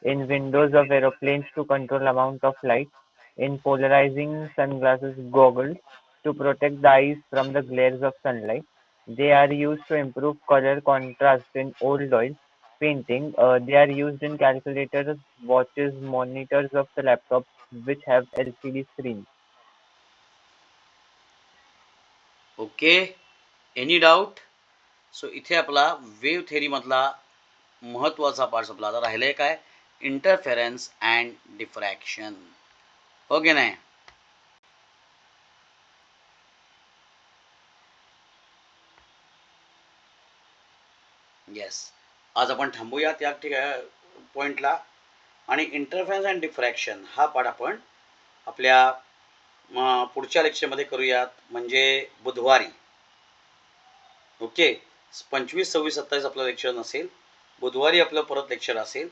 in windows of aeroplanes to control amount of light, in polarizing sunglasses goggles to protect the eyes from the glares of sunlight. They are used to improve color contrast in old oil painting. They are used in calculators, watches, monitors of the laptops which have LCD screens. Okay, any doubt? So इथे आपला wave theory मधला महत्वाचा part संपला. आता राहिलंय काय? Interference and diffraction, हो की नाही? येस. आज आपण थांबूया त्या पॉइंटला आणि इंटरफेरन्स अँड डिफ्रॅक्शन हा पार्ट आपण आपल्या पुढच्या लेक्चरमध्ये करूयात, म्हणजे बुधवारी. ओके, 25, 26, 27 आपलं लेक्चर नसेल. बुधवारी आपलं परत लेक्चर असेल.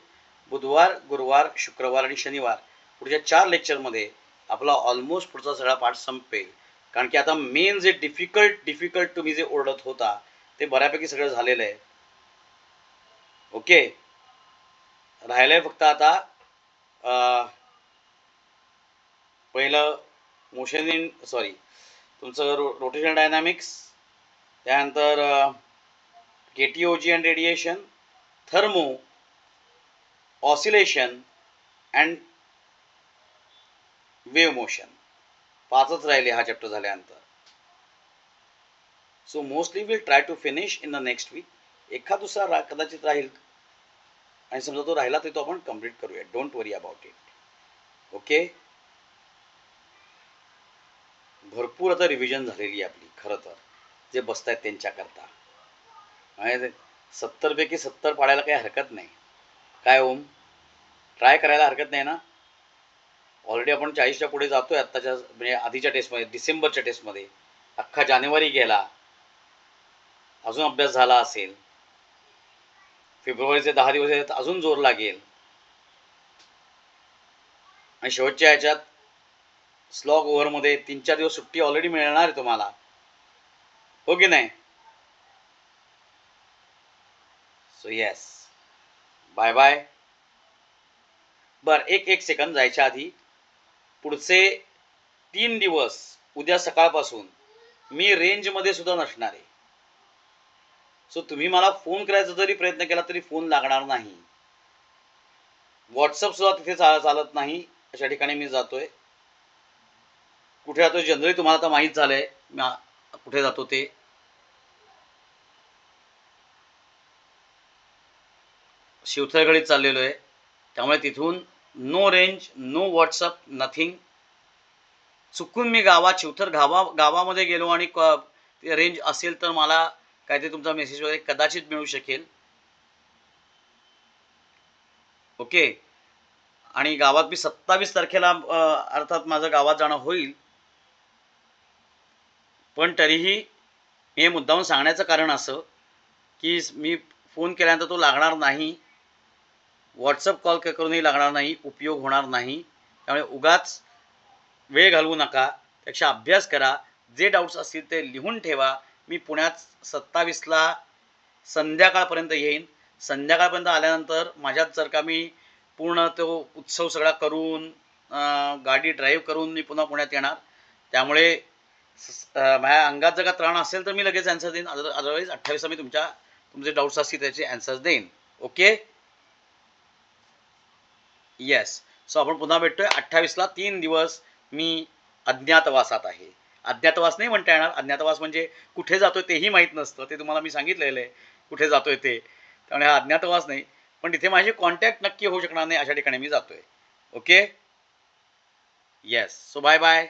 बुधवार, गुरुवार, शुक्रवार आणि शनिवार पुढच्या 4 लेक्चरमध्ये आपला ऑलमोस्ट पुढचा सगळा पार्ट संपेल. कारण की आता मेन जे डिफिकल्ट तुम्ही जे ओरडत होता ते बऱ्यापैकी सगळं झालेलं आहे. ओके, राहिलंय फक्त आता पहिलं तुमचं रोटेशन डायनामिक्स, त्यानंतर KTOG and radiation, thermo, oscillation and wave motion. 5च राहिले हा चॅप्टर झाल्यानंतर. So mostly will try to finish in the next week. एखाद दुसरा कदाचित राहील आणि समजा तो राहिला तर तो आपण कम्प्लीट करूया. Don't worry about it. Okay, भरपूर आता रिव्हिजन झालेली आहे आपली. खरं तर जे बसत आहेत त्यांच्याकरता 70 पैकी 70 पाडायला काही हरकत नाही. काय ओम, ट्राय करायला हरकत नाही ना? ऑलरेडी आपण 40च्या पुढे जातोय आत्ताच्या, म्हणजे आधीच्या टेस्टमध्ये, डिसेंबरच्या टेस्टमध्ये. अख्खा जानेवारी गेला, अजून अभ्यास झाला असेल. फेब्रुवारीचे 10 दिवस आहेत, अजून जोर लागेल. आणि शेवटच्या ह्याच्यात स्लॉग ओव्हरमध्ये 3-4 दिवस सुट्टी ऑलरेडी मिळणार आहे तुम्हाला, हो की नाही? So yes, bye bye. बर, एक सेकंद जायच्या आधी, पुढचे 3 दिवस उद्या सकाळपासून मी रेंजमध्ये सुद्धा नसणार आहे. सो तुम्ही मला फोन करायचा जरी प्रयत्न केला तरी फोन लागणार नाही. व्हॉट्सअप सुद्धा तिथे चालत नाही. अशा ठिकाणी मी जातोय. कुठे जातोय जनरली तुम्हाला आता माहीत झालंय कुठे जातो ते. शिवथरगडीत चाललेलो आहे, त्यामुळे तिथून no range, no WhatsApp, nothing. चुकून मी शिवथर गावामध्ये गेलो आणि रेंज असेल तर मला काहीतरी तुमचा मेसेज वगैरे कदाचित मिळू शकेल. ओके, आणि गावात मी 27 तारखेला अर्थात माझं गावात जाणं होईल. पण तरीही हे मुद्दाम सांगण्याचं कारण असं की मी फोन केल्यानंतर तो लागणार नाही, व्हॉट्सअप कॉल करूनही लागणार नाही, उपयोग होणार नाही. त्यामुळे उगाच वेळ घालवू नका, त्यापेक्षा अभ्यास करा. जे डाऊट्स असतील ते लिहून ठेवा. मी पुण्यात 27ला संध्याकाळपर्यंत येईन. संध्याकाळपर्यंत आल्यानंतर माझ्यात जर का मी पूर्ण तो उत्सव सगळा करून गाडी ड्राईव्ह करून मी पुन्हा पुण्यात येणार. त्यामुळे माझ्या अंगात जर का त्राण असेल तर मी लगेच ॲन्सर देईन. अदरवाईज 28ला मी तुमचे डाऊट्स असतील त्याचे ॲन्सर्स देईन. Okay, yes. सो आपण पुन्हा भेटतोय 28ला. 3 दिवस मी अज्ञातवासात आहे. अज्ञातवास नाही म्हणता येणार. अज्ञातवास म्हणजे कुठे जातोय तेही माहीत नसतं. ते तुम्हाला मी सांगितलेलं आहे कुठे जातोय ते. त्यामुळे हा अज्ञातवास नाही, पण तिथे माझे कॉन्टॅक्ट नक्की होऊ शकणार नाही अशा ठिकाणी मी जातोय. Okay, yes. So bye bye.